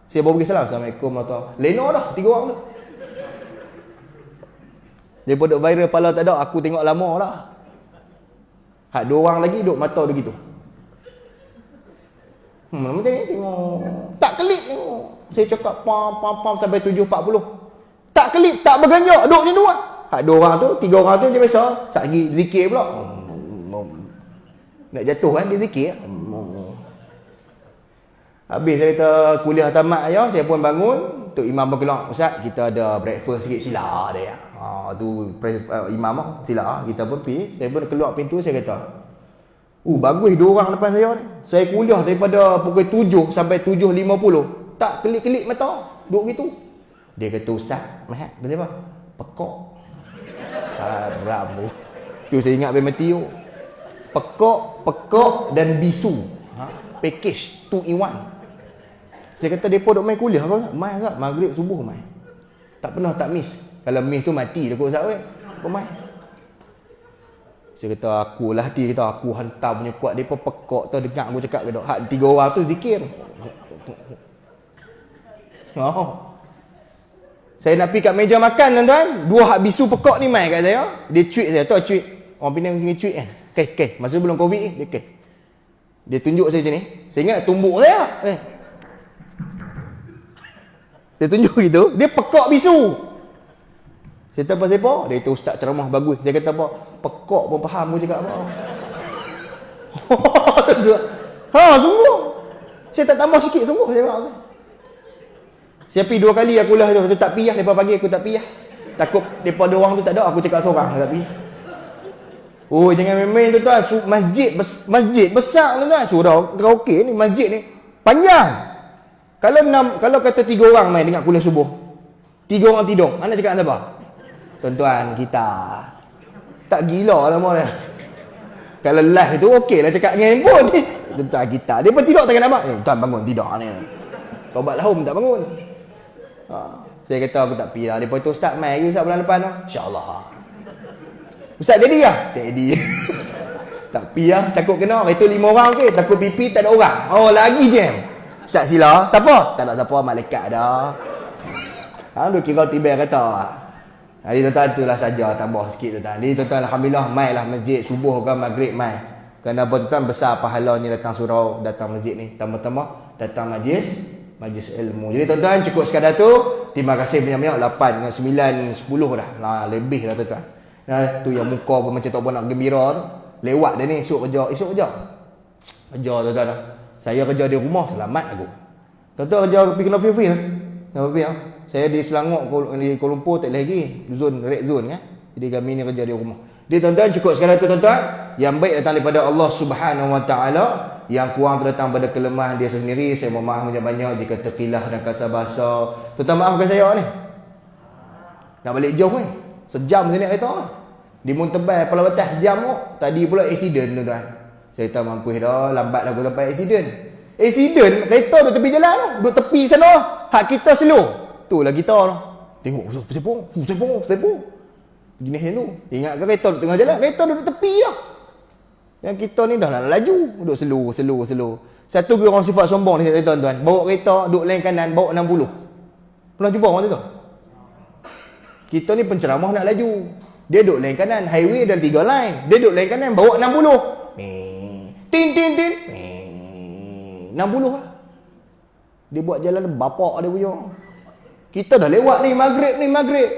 Saya baru pergi salam. Assalamualaikum warahmatullahi. Leno dah 3 orang tu. Dia pun duk viral kepala tak ada. Aku tengok lama dah. Hak 2 orang lagi duk mata dia gitu. Macam ni tengok. Tak kelip tengok. Saya cakap pam sampai 7.40. Tak kelip, tak berganyak. Duk macam tu lah. Hak 2 orang tu, 3 orang tu macam biasa. Sat lagi zikir pula. Nak jatuh kan dia zikir. Habis saya kata kuliah tamat ya, saya pun bangun. Tok Imam pun keluar. Ustaz, kita ada breakfast sikit, sila dia. Tu imam sila. Kita pun pergi. Saya pun keluar pintu, saya kata, bagus 2 orang depan saya ni. Saya kuliah daripada pukul 7 sampai 7.50. Tak kelip-kelip mata. Duduk gitu. Dia kata, Ustaz, Mahat, apa? Pekok. Haram. Tu saya ingat mati tu. Pekok dan bisu. Package 2 in 1. Saya kata depa duk main kuliah kau. Main tak? Maghrib subuh main. Tak pernah tak miss. Kalau miss tu mati dah kau Ustaz weh. Pemain. Saya kata akulah hati kata aku hantar punya kuat depa pekok tu dengar aku cakap ke dok. Hak 3 orang tu zikir. Saya nak pergi kat meja makan tuan-tuan. 2 hak bisu pekok ni main kat saya. Dia tweet saya. Tahu tweet? Orang Penang punya tweet kan. Okey. Masa belum Covid ni, dia okey. Dia tunjuk saya macam ni. Saya ingat tumbuk saya. Dia tunjuk gitu. Dia pekok bisu. Saya tahu pasal apa? Dia kata ustaz ceramah bagus. Saya kata apa? Pekok pun faham aku cakap apa. Sungguh. Saya tak tambah sikit sungguh saya cakap. Saya pergi 2 kali aku lah tu. Tak pergi lah. Lepas pagi aku tak pergi lah. Takut mereka 2 orang tu tak ada. Aku cakap seorang. Tak pergi. Jangan main-main tuan-tuan. Masjid besar tuan-tuan. Surau karaoke ni. Masjid ni panjang. Kalau kata 3 orang main dengar kuliah subuh. 3 orang tidur. Mana cakap siapa? Tuan-tuan kita. Tak gila lah mahu dia. Kalau live tu okey lah cakap dengan handphone ni. Tuan-tuan kita. Dia pun tidur tak kena apa. Tuan bangun tidur ni. Tobat lahum tak bangun. Saya kata aku tak pergi lah. Dia pun tu ustaz main lagi ustaz bulan depan tu. InsyaAllah. Ustaz jadi lah? Jadi. Tak pergi lah. Takut kena. Itu 5 orang okey. Takut pipi tak ada orang. Lagi jam. Ustaz sila. Siapa? Tak ada siapa. Malaikat dah. Dia kira tiba kata. Jadi tuan-tuan itulah saja. Tambah sikit tuan-tuan. Jadi tuan-tuan alhamdulillah mai lah masjid. Subuh kan maghrib mai. Kenapa tuan-tuan besar pahalanya datang surau. Datang masjid ni. Tambah-tambah datang majlis ilmu. Jadi tuan-tuan cukup sekadar tu. Terima kasih banyak-banyak. 8, 9, 10 dah. Lebih dah tuan-tuan. Tu yang muka pun macam tak pun nak gembira tu. Lewat dah ni esok kerja. Kerja tuan-tuan dah. Saya kerja di rumah selamat aku. Tuan-tuan kerja pergi kena free kan? Kenapa pergi ah? Saya di Selangor di Kuala Lumpur tak lagi red zone kan. Jadi kami ni kerja di rumah. Jadi tuan-tuan cukup sekadar tu tuan-tuan. Yang baik datang daripada Allah Subhanahu Wa Taala, yang kurang tu datang pada kelemahan dia sendiri. Saya mohon maaf banyak-banyak jika terkilah dan kasar bahasa. Tuan-tuan maafkan saya ni. Nak balik jauh ni. Sejam sini kereta. Di Muntebal Pulau Batas jam tu. Tadi pula accident tuan-tuan. Saya tak mampu dah, lambat dah aku sampai accident. Kereta duduk tepi jalan tu. Duduk tepi sana. Hak kita slow. Tu lah kita tu. Tengok, sepung. Jenis tu. Ingat ke kereta duduk tengah jalan? Kereta duduk tepi dah. Yang kita ni dah nak laju. Duduk slow. Satu orang sifat sombong ni tuan-tuan. Bawa kereta, duduk lain kanan, bawa 60. Pernah jumpa orang tu? Kita ni penceramah nak laju. Dia duduk lain kanan. Highway ada 3 line. Dia duduk lain kanan, bawa 60. Tin. 60 lah. Dia buat jalan bapak dia punya. Kita dah lewat ni maghrib.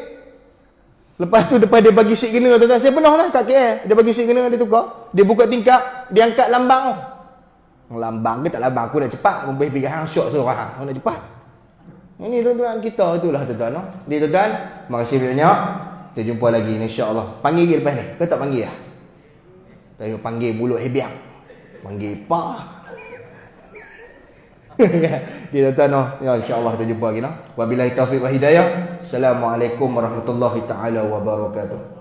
Lepas tu depan dia bagi sit kena tuan-tuan. Saya pernah lah kat KL. Dia bagi sit kena, dia tukar. Dia buka tingkap, dia angkat lambang. Lambang ke tak lambang, aku dah cepat. Memberi pergi hang syok seorang. Aku nak cepat. Ini tuan-tuan, kita itulah tuan-tuan. No? Jadi tuan-tuan, terima kasih banyak. Kita jumpa lagi insya-Allah. Panggil lagi lepas ni. Kau tak panggil lah? Saya panggil mulut hebiang. Panggil pa. Dia tuan-tuan, no? Ya insya-Allah kita jumpa lagi. No? Wabillahi taufiq wa hidayah. Assalamualaikum warahmatullahi taala wabarakatuh.